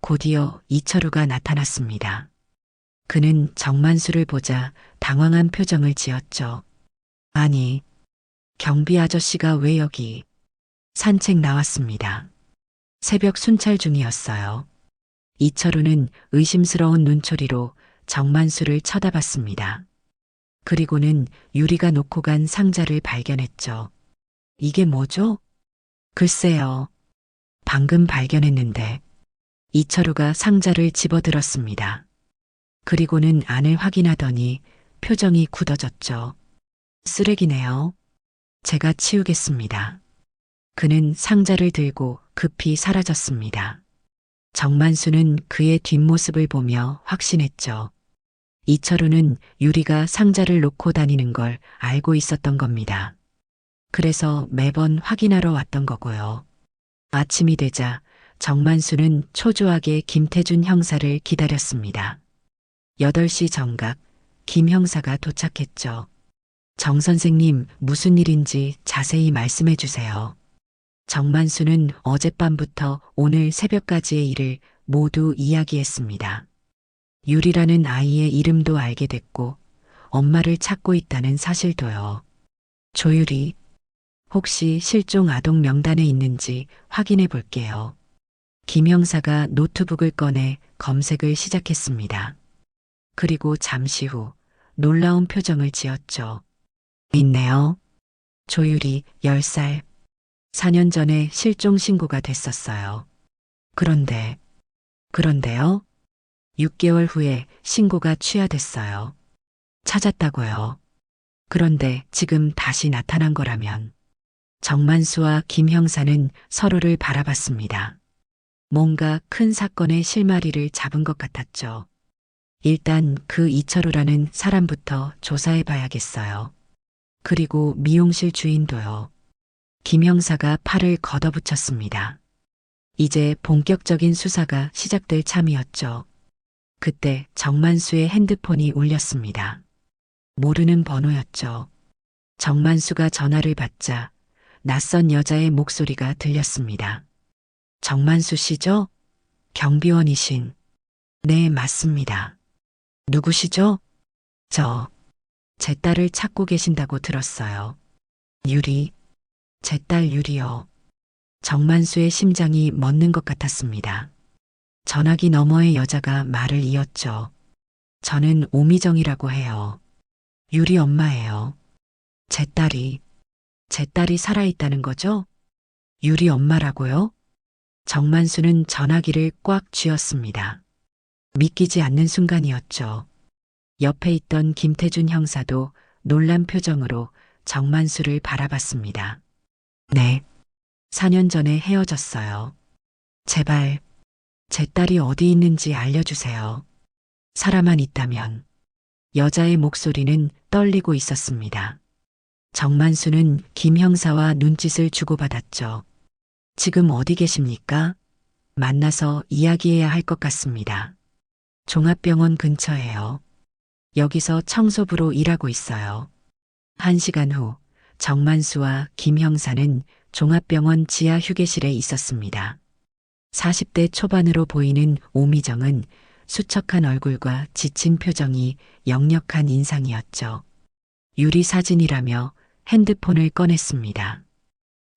A: 곧이어 이철우가 나타났습니다. 그는 정만수를 보자 당황한 표정을 지었죠. 아니, 경비 아저씨가 왜 여기? 산책 나왔습니다. 새벽 순찰 중이었어요. 이철우는 의심스러운 눈초리로 정만수를 쳐다봤습니다. 그리고는 유리가 놓고 간 상자를 발견했죠. 이게 뭐죠? 글쎄요. 방금 발견했는데. 이철우가 상자를 집어들었습니다. 그리고는 안을 확인하더니 표정이 굳어졌죠. 쓰레기네요. 제가 치우겠습니다. 그는 상자를 들고 급히 사라졌습니다. 정만수는 그의 뒷모습을 보며 확신했죠. 이철우는 유리가 상자를 놓고 다니는 걸 알고 있었던 겁니다. 그래서 매번 확인하러 왔던 거고요. 아침이 되자 정만수는 초조하게 김태준 형사를 기다렸습니다. 8시 정각 김 형사가 도착했죠. 정 선생님, 무슨 일인지 자세히 말씀해 주세요. 정만수는 어젯밤부터 오늘 새벽까지의 일을 모두 이야기했습니다. 유리라는 아이의 이름도 알게 됐고 엄마를 찾고 있다는 사실도요. 조유리, 혹시 실종 아동 명단에 있는지 확인해 볼게요. 김 형사가 노트북을 꺼내 검색을 시작했습니다. 그리고 잠시 후 놀라운 표정을 지었죠. 있네요. 조유리 10살. 4년 전에 실종 신고가 됐었어요. 그런데요? 6개월 후에 신고가 취하됐어요. 찾았다고요. 그런데 지금 다시 나타난 거라면. 정만수와 김 형사는 서로를 바라봤습니다. 뭔가 큰 사건의 실마리를 잡은 것 같았죠. 일단 그 이철우라는 사람부터 조사해 봐야겠어요. 그리고 미용실 주인도요. 김 형사가 팔을 걷어붙였습니다. 이제 본격적인 수사가 시작될 참이었죠. 그때 정만수의 핸드폰이 울렸습니다. 모르는 번호였죠. 정만수가 전화를 받자 낯선 여자의 목소리가 들렸습니다. 정만수 씨죠? 경비원이신. 네, 맞습니다. 누구시죠? 제 딸을 찾고 계신다고 들었어요. 유리, 제 딸 유리요. 정만수의 심장이 멎는 것 같았습니다. 전화기 너머의 여자가 말을 이었죠. 저는 오미정이라고 해요. 유리 엄마예요. 제 딸이 살아있다는 거죠? 유리 엄마라고요? 정만수는 전화기를 꽉 쥐었습니다. 믿기지 않는 순간이었죠. 옆에 있던 김태준 형사도 놀란 표정으로 정만수를 바라봤습니다. 네. 4년 전에 헤어졌어요. 제발, 제 딸이 어디 있는지 알려주세요. 살아만 있다면. 여자의 목소리는 떨리고 있었습니다. 정만수는 김 형사와 눈짓을 주고받았죠. 지금 어디 계십니까? 만나서 이야기해야 할 것 같습니다. 종합병원 근처에요. 여기서 청소부로 일하고 있어요. 1시간 후 정만수와 김 형사는 종합병원 지하 휴게실에 있었습니다. 40대 초반으로 보이는 오미정은 수척한 얼굴과 지친 표정이 역력한 인상이었죠. 유리 사진이라며 핸드폰을 꺼냈습니다.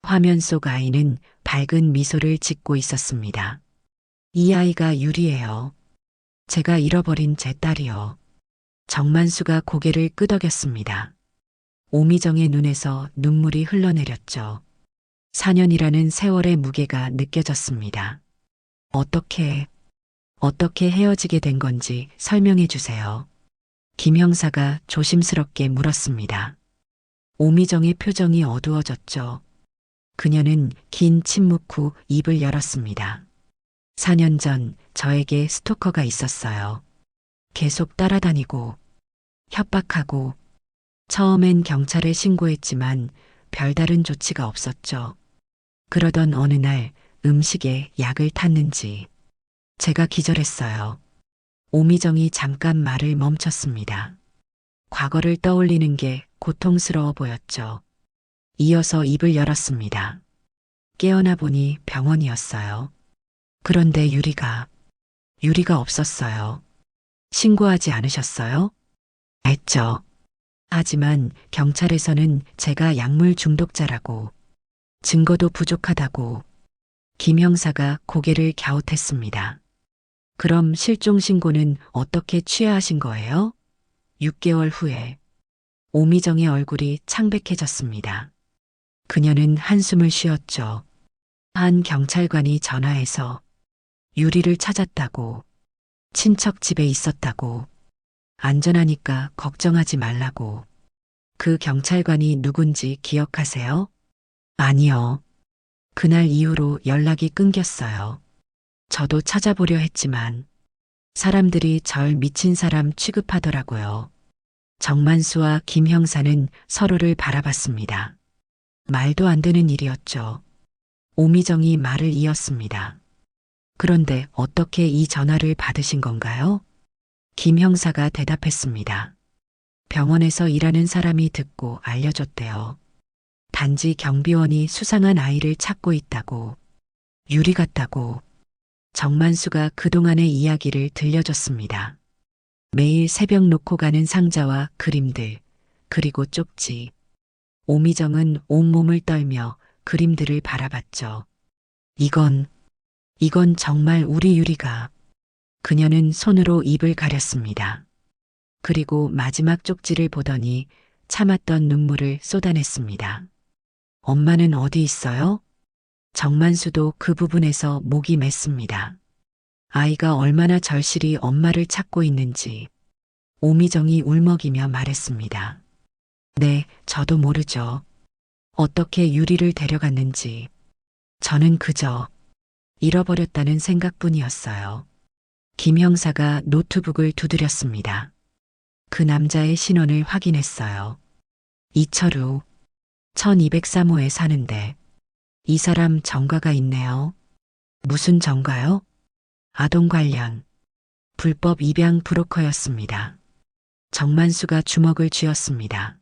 A: 화면 속 아이는 밝은 미소를 짓고 있었습니다. 이 아이가 유리예요. 제가 잃어버린 제 딸이요. 정만수가 고개를 끄덕였습니다. 오미정의 눈에서 눈물이 흘러내렸죠. 4년이라는 세월의 무게가 느껴졌습니다. 어떻게 헤어지게 된 건지 설명해 주세요. 김 형사가 조심스럽게 물었습니다. 오미정의 표정이 어두워졌죠. 그녀는 긴 침묵 후 입을 열었습니다. 4년 전 저에게 스토커가 있었어요. 계속 따라다니고 협박하고 처음엔 경찰에 신고했지만 별다른 조치가 없었죠. 그러던 어느 날 음식에 약을 탔는지 제가 기절했어요. 오미정이 잠깐 말을 멈췄습니다. 과거를 떠올리는 게 고통스러워 보였죠. 이어서 입을 열었습니다. 깨어나 보니 병원이었어요. 그런데 유리가 없었어요. 신고하지 않으셨어요? 했죠. 하지만 경찰에서는 제가 약물 중독자라고, 증거도 부족하다고 김 형사가 고개를 갸웃했습니다. 그럼 실종 신고는 어떻게 취하하신 거예요? 6개월 후에 오미정의 얼굴이 창백해졌습니다. 그녀는 한숨을 쉬었죠. 한 경찰관이 전화해서 유리를 찾았다고, 친척 집에 있었다고, 안전하니까 걱정하지 말라고. 그 경찰관이 누군지 기억하세요? 아니요. 그날 이후로 연락이 끊겼어요. 저도 찾아보려 했지만 사람들이 절 미친 사람 취급하더라고요. 정만수와 김 형사는 서로를 바라봤습니다. 말도 안 되는 일이었죠. 오미정이 말을 이었습니다. 그런데 어떻게 이 전화를 받으신 건가요? 김 형사가 대답했습니다. 병원에서 일하는 사람이 듣고 알려줬대요. 단지 경비원이 수상한 아이를 찾고 있다고, 유리 같다고. 정만수가 그동안의 이야기를 들려줬습니다. 매일 새벽 놓고 가는 상자와 그림들, 그리고 쪽지. 오미정은 온몸을 떨며 그림들을 바라봤죠. 이건 정말 우리 유리가. 그녀는 손으로 입을 가렸습니다. 그리고 마지막 쪽지를 보더니 참았던 눈물을 쏟아냈습니다. 엄마는 어디 있어요? 정만수도 그 부분에서 목이 맸습니다. 아이가 얼마나 절실히 엄마를 찾고 있는지 오미정이 울먹이며 말했습니다. 네, 저도 모르죠. 어떻게 유리를 데려갔는지. 저는 그저 잃어버렸다는 생각뿐이었어요. 김 형사가 노트북을 두드렸습니다. 그 남자의 신원을 확인했어요. 이철우, 1203호에 사는데 이 사람 전과가 있네요. 무슨 전과요? 아동 관련 불법 입양 브로커였습니다. 정만수가 주먹을 쥐었습니다.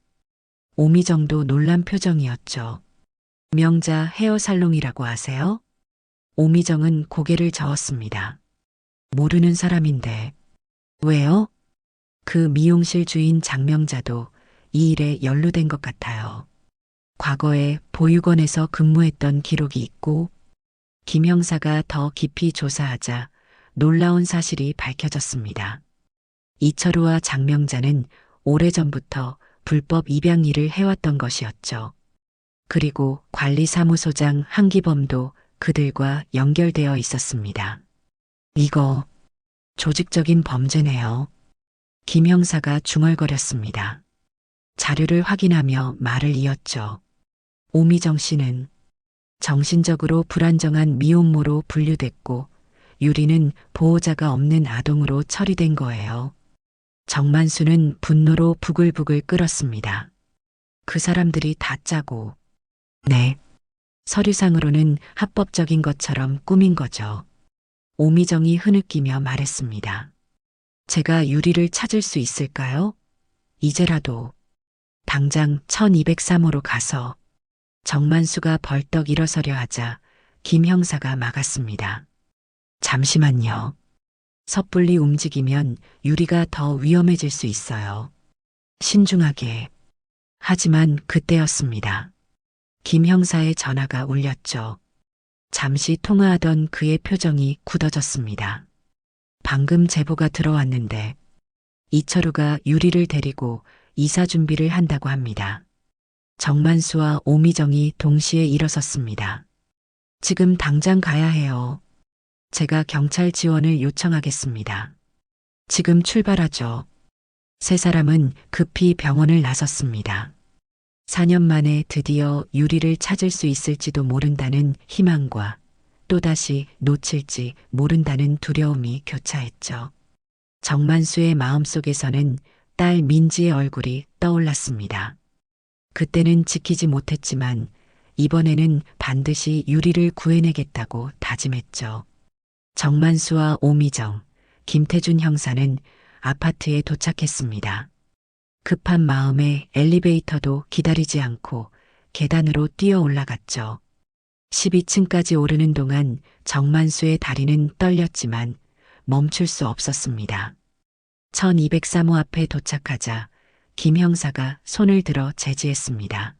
A: 오미정도 놀란 표정이었죠. 명자 헤어살롱이라고 아세요? 오미정은 고개를 저었습니다. 모르는 사람인데. 왜요? 그 미용실 주인 장명자도 이 일에 연루된 것 같아요. 과거에 보육원에서 근무했던 기록이 있고 김 형사가 더 깊이 조사하자 놀라운 사실이 밝혀졌습니다. 이철우와 장명자는 오래전부터 불법 입양 일을 해왔던 것이었죠. 그리고 관리사무소장 한기범도 그들과 연결되어 있었습니다. 이거 조직적인 범죄네요. 김 형사가 중얼거렸습니다. 자료를 확인하며 말을 이었죠. 오미정 씨는 정신적으로 불안정한 미혼모로 분류됐고 유리는 보호자가 없는 아동으로 처리된 거예요. 정만수는 분노로 부글부글 끓었습니다. 그 사람들이 다 짜고, 네, 서류상으로는 합법적인 것처럼 꾸민 거죠. 오미정이 흐느끼며 말했습니다. 제가 유리를 찾을 수 있을까요? 이제라도 당장 1203호로 가서. 정만수가 벌떡 일어서려 하자 김 형사가 막았습니다. 잠시만요. 섣불리 움직이면 유리가 더 위험해질 수 있어요. 신중하게. 하지만 그때였습니다. 김 형사의 전화가 울렸죠. 잠시 통화하던 그의 표정이 굳어졌습니다. 방금 제보가 들어왔는데 이철우가 유리를 데리고 이사 준비를 한다고 합니다. 정만수와 오미정이 동시에 일어섰습니다. 지금 당장 가야 해요. 제가 경찰 지원을 요청하겠습니다. 지금 출발하죠. 세 사람은 급히 병원을 나섰습니다. 4년 만에 드디어 유리를 찾을 수 있을지도 모른다는 희망과 또다시 놓칠지 모른다는 두려움이 교차했죠. 정만수의 마음속에서는 딸 민지의 얼굴이 떠올랐습니다. 그때는 지키지 못했지만 이번에는 반드시 유리를 구해내겠다고 다짐했죠. 정만수와 오미정, 김태준 형사는 아파트에 도착했습니다. 급한 마음에 엘리베이터도 기다리지 않고 계단으로 뛰어 올라갔죠. 12층까지 오르는 동안 정만수의 다리는 떨렸지만 멈출 수 없었습니다. 1203호 앞에 도착하자 김 형사가 손을 들어 제지했습니다.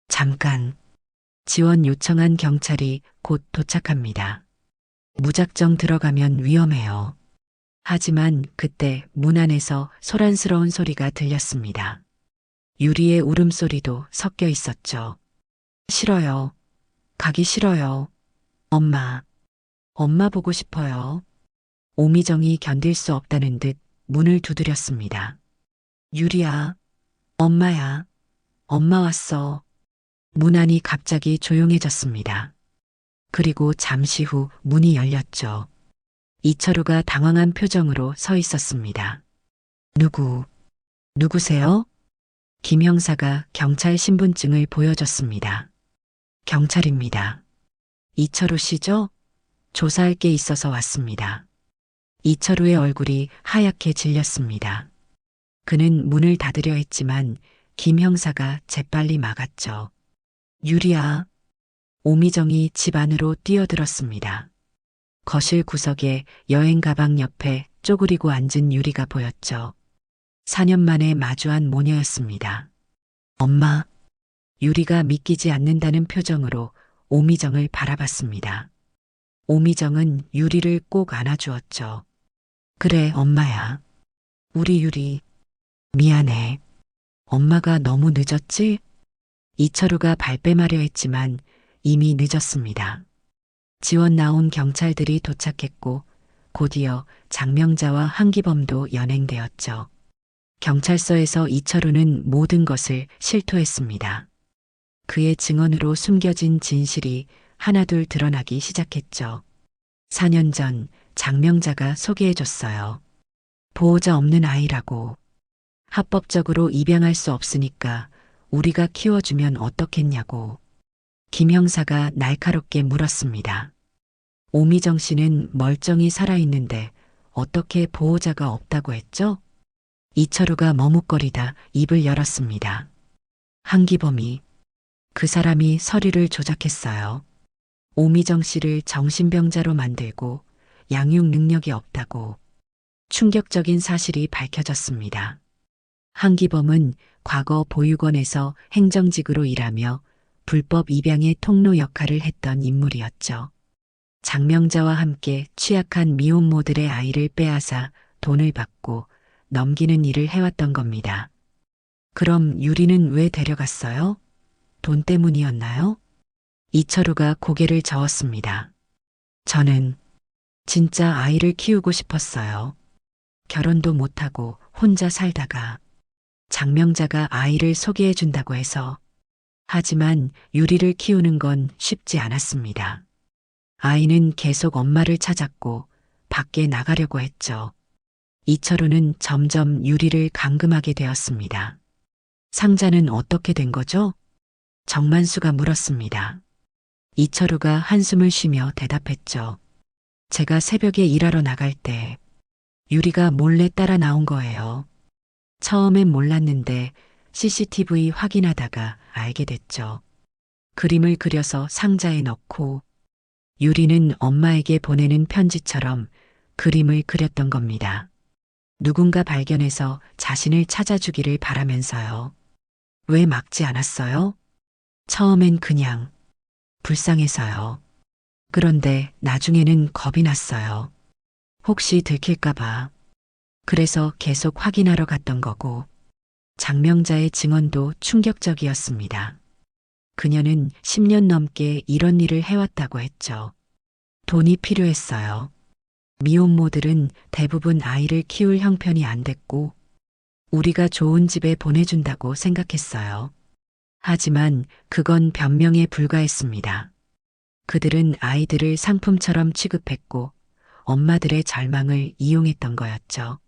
A: 잠깐. 지원 요청한 경찰이 곧 도착합니다. 무작정 들어가면 위험해요. 하지만 그때 문 안에서 소란스러운 소리가 들렸습니다. 유리의 울음소리도 섞여 있었죠. 싫어요. 가기 싫어요. 엄마. 엄마 보고 싶어요. 오미정이 견딜 수 없다는 듯 문을 두드렸습니다. 유리야. 엄마야. 엄마 왔어. 문 안이 갑자기 조용해졌습니다. 그리고 잠시 후 문이 열렸죠. 이철우가 당황한 표정으로 서 있었습니다. 누구세요? 김 형사가 경찰 신분증을 보여줬습니다. 경찰입니다. 이철우 씨죠? 조사할 게 있어서 왔습니다. 이철우의 얼굴이 하얗게 질렸습니다. 그는 문을 닫으려 했지만 김 형사가 재빨리 막았죠. 유리야. 오미정이 집 안으로 뛰어들었습니다. 거실 구석에 여행 가방 옆에 쪼그리고 앉은 유리가 보였죠. 4년 만에 마주한 모녀였습니다. 엄마. 유리가 믿기지 않는다는 표정으로 오미정을 바라봤습니다. 오미정은 유리를 꼭 안아주었죠. 그래, 엄마야. 우리 유리. 미안해. 엄마가 너무 늦었지? 이철우가 발뺌하려 했지만 이미 늦었습니다. 지원 나온 경찰들이 도착했고 곧이어 장명자와 한기범도 연행되었죠. 경찰서에서 이철우는 모든 것을 실토했습니다. 그의 증언으로 숨겨진 진실이 하나둘 드러나기 시작했죠. 4년 전 장명자가 소개해줬어요. 보호자 없는 아이라고. 합법적으로 입양할 수 없으니까 우리가 키워주면 어떻겠냐고. 김 형사가 날카롭게 물었습니다. 오미정 씨는 멀쩡히 살아있는데 어떻게 보호자가 없다고 했죠? 이철우가 머뭇거리다 입을 열었습니다. 한기범이. 그 사람이 서류를 조작했어요. 오미정 씨를 정신병자로 만들고 양육 능력이 없다고. 충격적인 사실이 밝혀졌습니다. 한기범은 과거 보육원에서 행정직으로 일하며 불법 입양의 통로 역할을 했던 인물이었죠. 장명자와 함께 취약한 미혼모들의 아이를 빼앗아 돈을 받고 넘기는 일을 해왔던 겁니다. 그럼 유리는 왜 데려갔어요? 돈 때문이었나요? 이철우가 고개를 저었습니다. 저는 진짜 아이를 키우고 싶었어요. 결혼도 못하고 혼자 살다가 장명자가 아이를 소개해 준다고 해서. 하지만 유리를 키우는 건 쉽지 않았습니다. 아이는 계속 엄마를 찾았고 밖에 나가려고 했죠. 이철우는 점점 유리를 감금하게 되었습니다. 상자는 어떻게 된 거죠? 정만수가 물었습니다. 이철우가 한숨을 쉬며 대답했죠. 제가 새벽에 일하러 나갈 때 유리가 몰래 따라 나온 거예요. 처음엔 몰랐는데 CCTV 확인하다가 알게 됐죠. 그림을 그려서 상자에 넣고 유리는 엄마에게 보내는 편지처럼 그림을 그렸던 겁니다. 누군가 발견해서 자신을 찾아주기를 바라면서요. 왜 막지 않았어요? 처음엔 그냥 불쌍해서요. 그런데 나중에는 겁이 났어요. 혹시 들킬까봐. 그래서 계속 확인하러 갔던 거고. 장명자의 증언도 충격적이었습니다. 그녀는 10년 넘게 이런 일을 해왔다고 했죠. 돈이 필요했어요. 미혼모들은 대부분 아이를 키울 형편이 안 됐고, 우리가 좋은 집에 보내준다고 생각했어요. 하지만 그건 변명에 불과했습니다. 그들은 아이들을 상품처럼 취급했고, 엄마들의 절망을 이용했던 거였죠.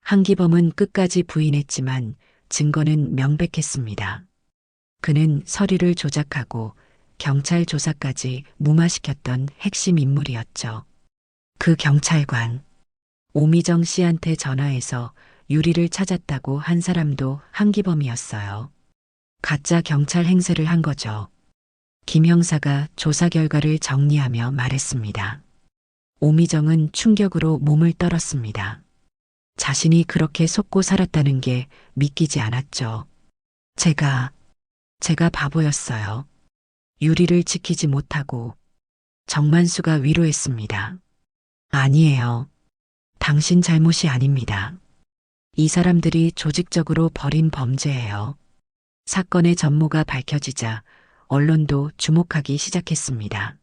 A: 한기범은 끝까지 부인했지만 증거는 명백했습니다. 그는 서류를 조작하고 경찰 조사까지 무마시켰던 핵심 인물이었죠. 그 경찰관, 오미정 씨한테 전화해서 유리를 찾았다고 한 사람도 한기범이었어요. 가짜 경찰 행세를 한 거죠. 김 형사가 조사 결과를 정리하며 말했습니다. 오미정은 충격으로 몸을 떨었습니다. 자신이 그렇게 속고 살았다는 게 믿기지 않았죠. 제가 바보였어요. 유리를 지키지 못하고. 정만수가 위로했습니다. 아니에요. 당신 잘못이 아닙니다. 이 사람들이 조직적으로 벌인 범죄예요. 사건의 전모가 밝혀지자 언론도 주목하기 시작했습니다.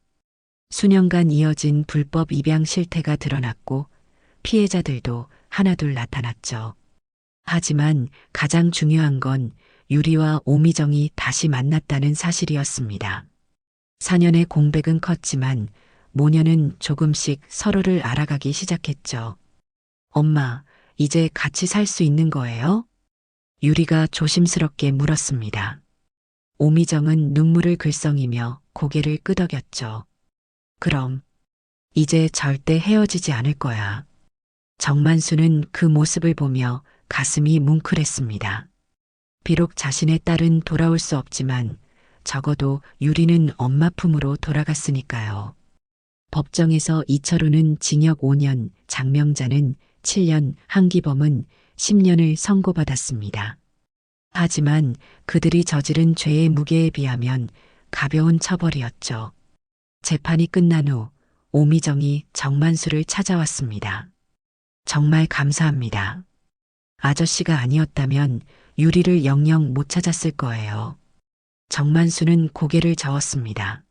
A: 수년간 이어진 불법 입양 실태가 드러났고 피해자들도 하나둘 나타났죠. 하지만 가장 중요한 건 유리와 오미정이 다시 만났다는 사실이었습니다. 4년의 공백은 컸지만 모녀는 조금씩 서로를 알아가기 시작했죠. 엄마, 이제 같이 살 수 있는 거예요? 유리가 조심스럽게 물었습니다. 오미정은 눈물을 글썽이며 고개를 끄덕였죠. 그럼, 이제 절대 헤어지지 않을 거야. 정만수는 그 모습을 보며 가슴이 뭉클했습니다. 비록 자신의 딸은 돌아올 수 없지만 적어도 유리는 엄마 품으로 돌아갔으니까요. 법정에서 이철우는 징역 5년, 장명자는 7년, 한기범은 10년을 선고받았습니다. 하지만 그들이 저지른 죄의 무게에 비하면 가벼운 처벌이었죠. 재판이 끝난 후 오미정이 정만수를 찾아왔습니다. 정말 감사합니다. 아저씨가 아니었다면 유리를 영영 못 찾았을 거예요. 정만수는 고개를 저었습니다.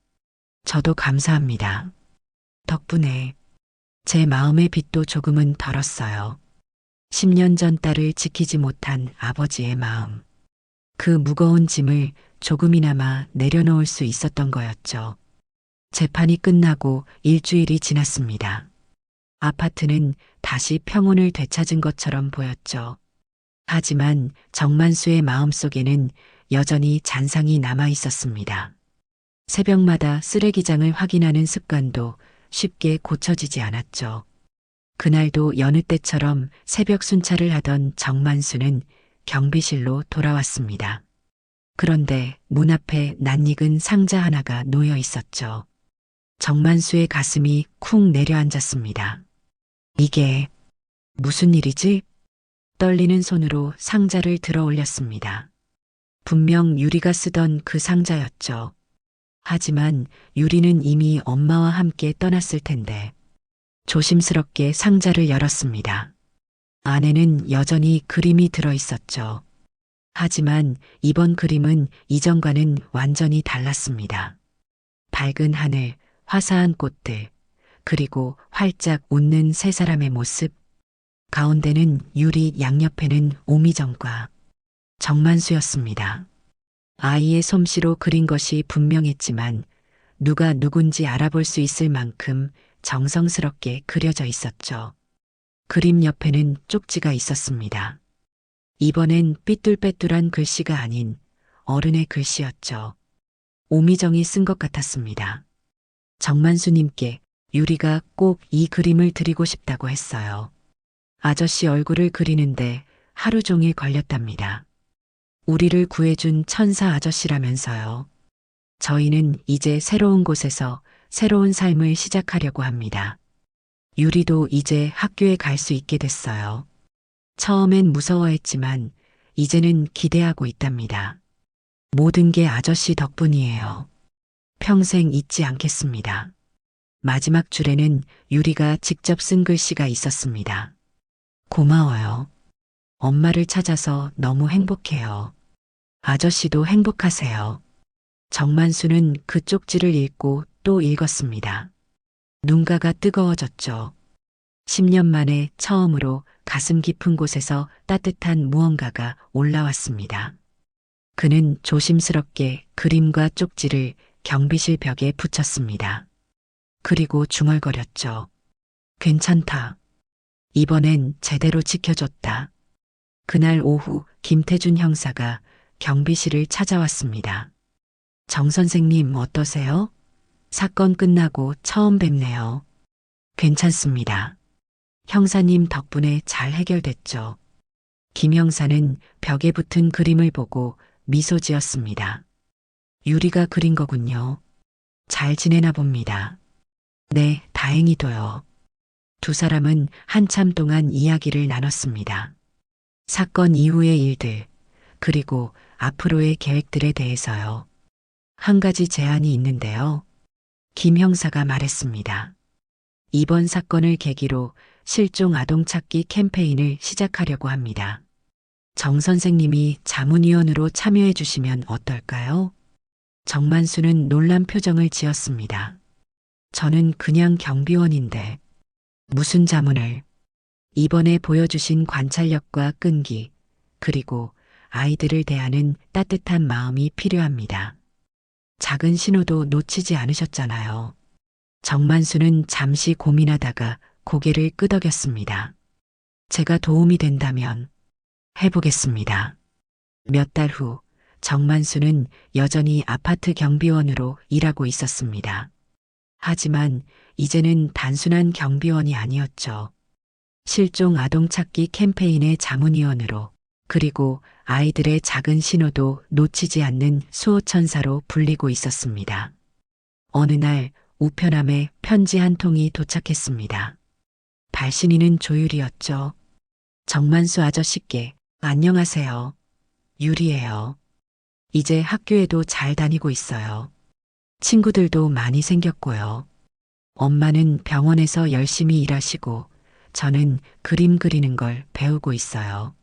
A: 저도 감사합니다. 덕분에 제 마음의 빚도 조금은 덜었어요. 10년 전 딸을 지키지 못한 아버지의 마음. 그 무거운 짐을 조금이나마 내려놓을 수 있었던 거였죠. 재판이 끝나고 일주일이 지났습니다. 아파트는 다시 평온을 되찾은 것처럼 보였죠. 하지만 정만수의 마음속에는 여전히 잔상이 남아 있었습니다. 새벽마다 쓰레기장을 확인하는 습관도 쉽게 고쳐지지 않았죠. 그날도 여느 때처럼 새벽 순찰을 하던 정만수는 경비실로 돌아왔습니다. 그런데 문 앞에 낯익은 상자 하나가 놓여 있었죠. 정만수의 가슴이 쿵 내려앉았습니다. 이게 무슨 일이지? 떨리는 손으로 상자를 들어 올렸습니다. 분명 유리가 쓰던 그 상자였죠. 하지만 유리는 이미 엄마와 함께 떠났을 텐데. 조심스럽게 상자를 열었습니다. 안에는 여전히 그림이 들어 있었죠. 하지만 이번 그림은 이전과는 완전히 달랐습니다. 밝은 하늘, 화사한 꽃들, 그리고 활짝 웃는 세 사람의 모습. 가운데는 유리, 양옆에는 오미정과 정만수였습니다. 아이의 솜씨로 그린 것이 분명했지만 누가 누군지 알아볼 수 있을 만큼 정성스럽게 그려져 있었죠. 그림 옆에는 쪽지가 있었습니다. 이번엔 삐뚤빼뚤한 글씨가 아닌 어른의 글씨였죠. 오미정이 쓴 것 같았습니다. 정만수님께 유리가 꼭 이 그림을 드리고 싶다고 했어요. 아저씨 얼굴을 그리는데 하루 종일 걸렸답니다. 우리를 구해준 천사 아저씨라면서요. 저희는 이제 새로운 곳에서 새로운 삶을 시작하려고 합니다. 유리도 이제 학교에 갈 수 있게 됐어요. 처음엔 무서워했지만 이제는 기대하고 있답니다. 모든 게 아저씨 덕분이에요. 평생 잊지 않겠습니다. 마지막 줄에는 유리가 직접 쓴 글씨가 있었습니다. 고마워요. 엄마를 찾아서 너무 행복해요. 아저씨도 행복하세요. 정만수는 그 쪽지를 읽고 또 읽었습니다. 눈가가 뜨거워졌죠. 10년 만에 처음으로 가슴 깊은 곳에서 따뜻한 무언가가 올라왔습니다. 그는 조심스럽게 그림과 쪽지를 경비실 벽에 붙였습니다. 그리고 중얼거렸죠. 괜찮다. 이번엔 제대로 지켜줬다. 그날 오후 김태준 형사가 경비실을 찾아왔습니다. 정 선생님 어떠세요? 사건 끝나고 처음 뵙네요. 괜찮습니다. 형사님 덕분에 잘 해결됐죠. 김 형사는 벽에 붙은 그림을 보고 미소 지었습니다. 유리가 그린 거군요. 잘 지내나 봅니다. 네, 다행히도요. 두 사람은 한참 동안 이야기를 나눴습니다. 사건 이후의 일들, 그리고 앞으로의 계획들에 대해서요. 한 가지 제안이 있는데요. 김 형사가 말했습니다. 이번 사건을 계기로 실종 아동 찾기 캠페인을 시작하려고 합니다. 정 선생님이 자문위원으로 참여해 주시면 어떨까요? 정만수는 놀란 표정을 지었습니다. 저는 그냥 경비원인데 무슨 자문을. 이번에 보여주신 관찰력과 끈기, 그리고 아이들을 대하는 따뜻한 마음이 필요합니다. 작은 신호도 놓치지 않으셨잖아요. 정만수는 잠시 고민하다가 고개를 끄덕였습니다. 제가 도움이 된다면 해보겠습니다. 몇 달 후, 정만수는 여전히 아파트 경비원으로 일하고 있었습니다. 하지만 이제는 단순한 경비원이 아니었죠. 실종 아동 찾기 캠페인의 자문위원으로, 그리고 아이들의 작은 신호도 놓치지 않는 수호천사로 불리고 있었습니다. 어느 날 우편함에 편지 한 통이 도착했습니다. 발신인은 조율이었죠. 정만수 아저씨께 안녕하세요. 유리예요. 이제 학교에도 잘 다니고 있어요. 친구들도 많이 생겼고요. 엄마는 병원에서 열심히 일하시고 저는 그림 그리는 걸 배우고 있어요.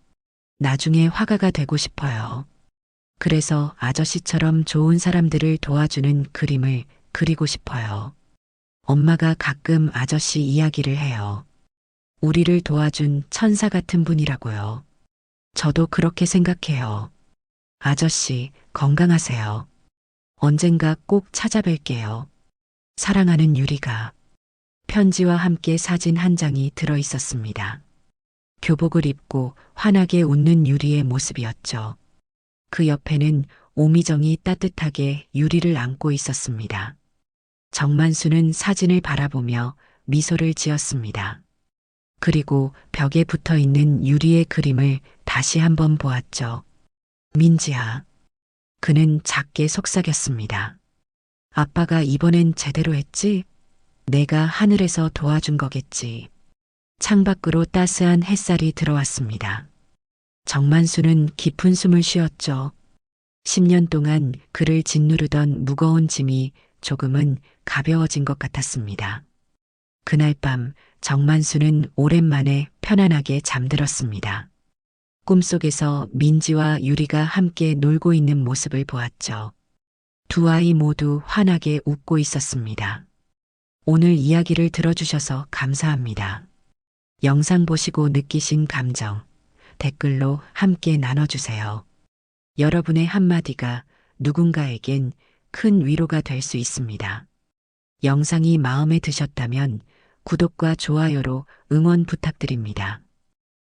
A: 나중에 화가가 되고 싶어요. 그래서 아저씨처럼 좋은 사람들을 도와주는 그림을 그리고 싶어요. 엄마가 가끔 아저씨 이야기를 해요. 우리를 도와준 천사 같은 분이라고요. 저도 그렇게 생각해요. 아저씨, 건강하세요. 언젠가 꼭 찾아뵐게요. 사랑하는 유리가. 편지와 함께 사진 한 장이 들어 있었습니다. 교복을 입고 환하게 웃는 유리의 모습이었죠. 그 옆에는 오미정이 따뜻하게 유리를 안고 있었습니다. 정만수는 사진을 바라보며 미소를 지었습니다. 그리고 벽에 붙어 있는 유리의 그림을 다시 한번 보았죠. 민지야. 그는 작게 속삭였습니다. 아빠가 이번엔 제대로 했지? 내가 하늘에서 도와준 거겠지. 창밖으로 따스한 햇살이 들어왔습니다. 정만수는 깊은 숨을 쉬었죠. 10년 동안 그를 짓누르던 무거운 짐이 조금은 가벼워진 것 같았습니다. 그날 밤 정만수는 오랜만에 편안하게 잠들었습니다. 꿈속에서 민지와 유리가 함께 놀고 있는 모습을 보았죠. 두 아이 모두 환하게 웃고 있었습니다. 오늘 이야기를 들어주셔서 감사합니다. 영상 보시고 느끼신 감정, 댓글로 함께 나눠주세요. 여러분의 한마디가 누군가에겐 큰 위로가 될 수 있습니다. 영상이 마음에 드셨다면 구독과 좋아요로 응원 부탁드립니다.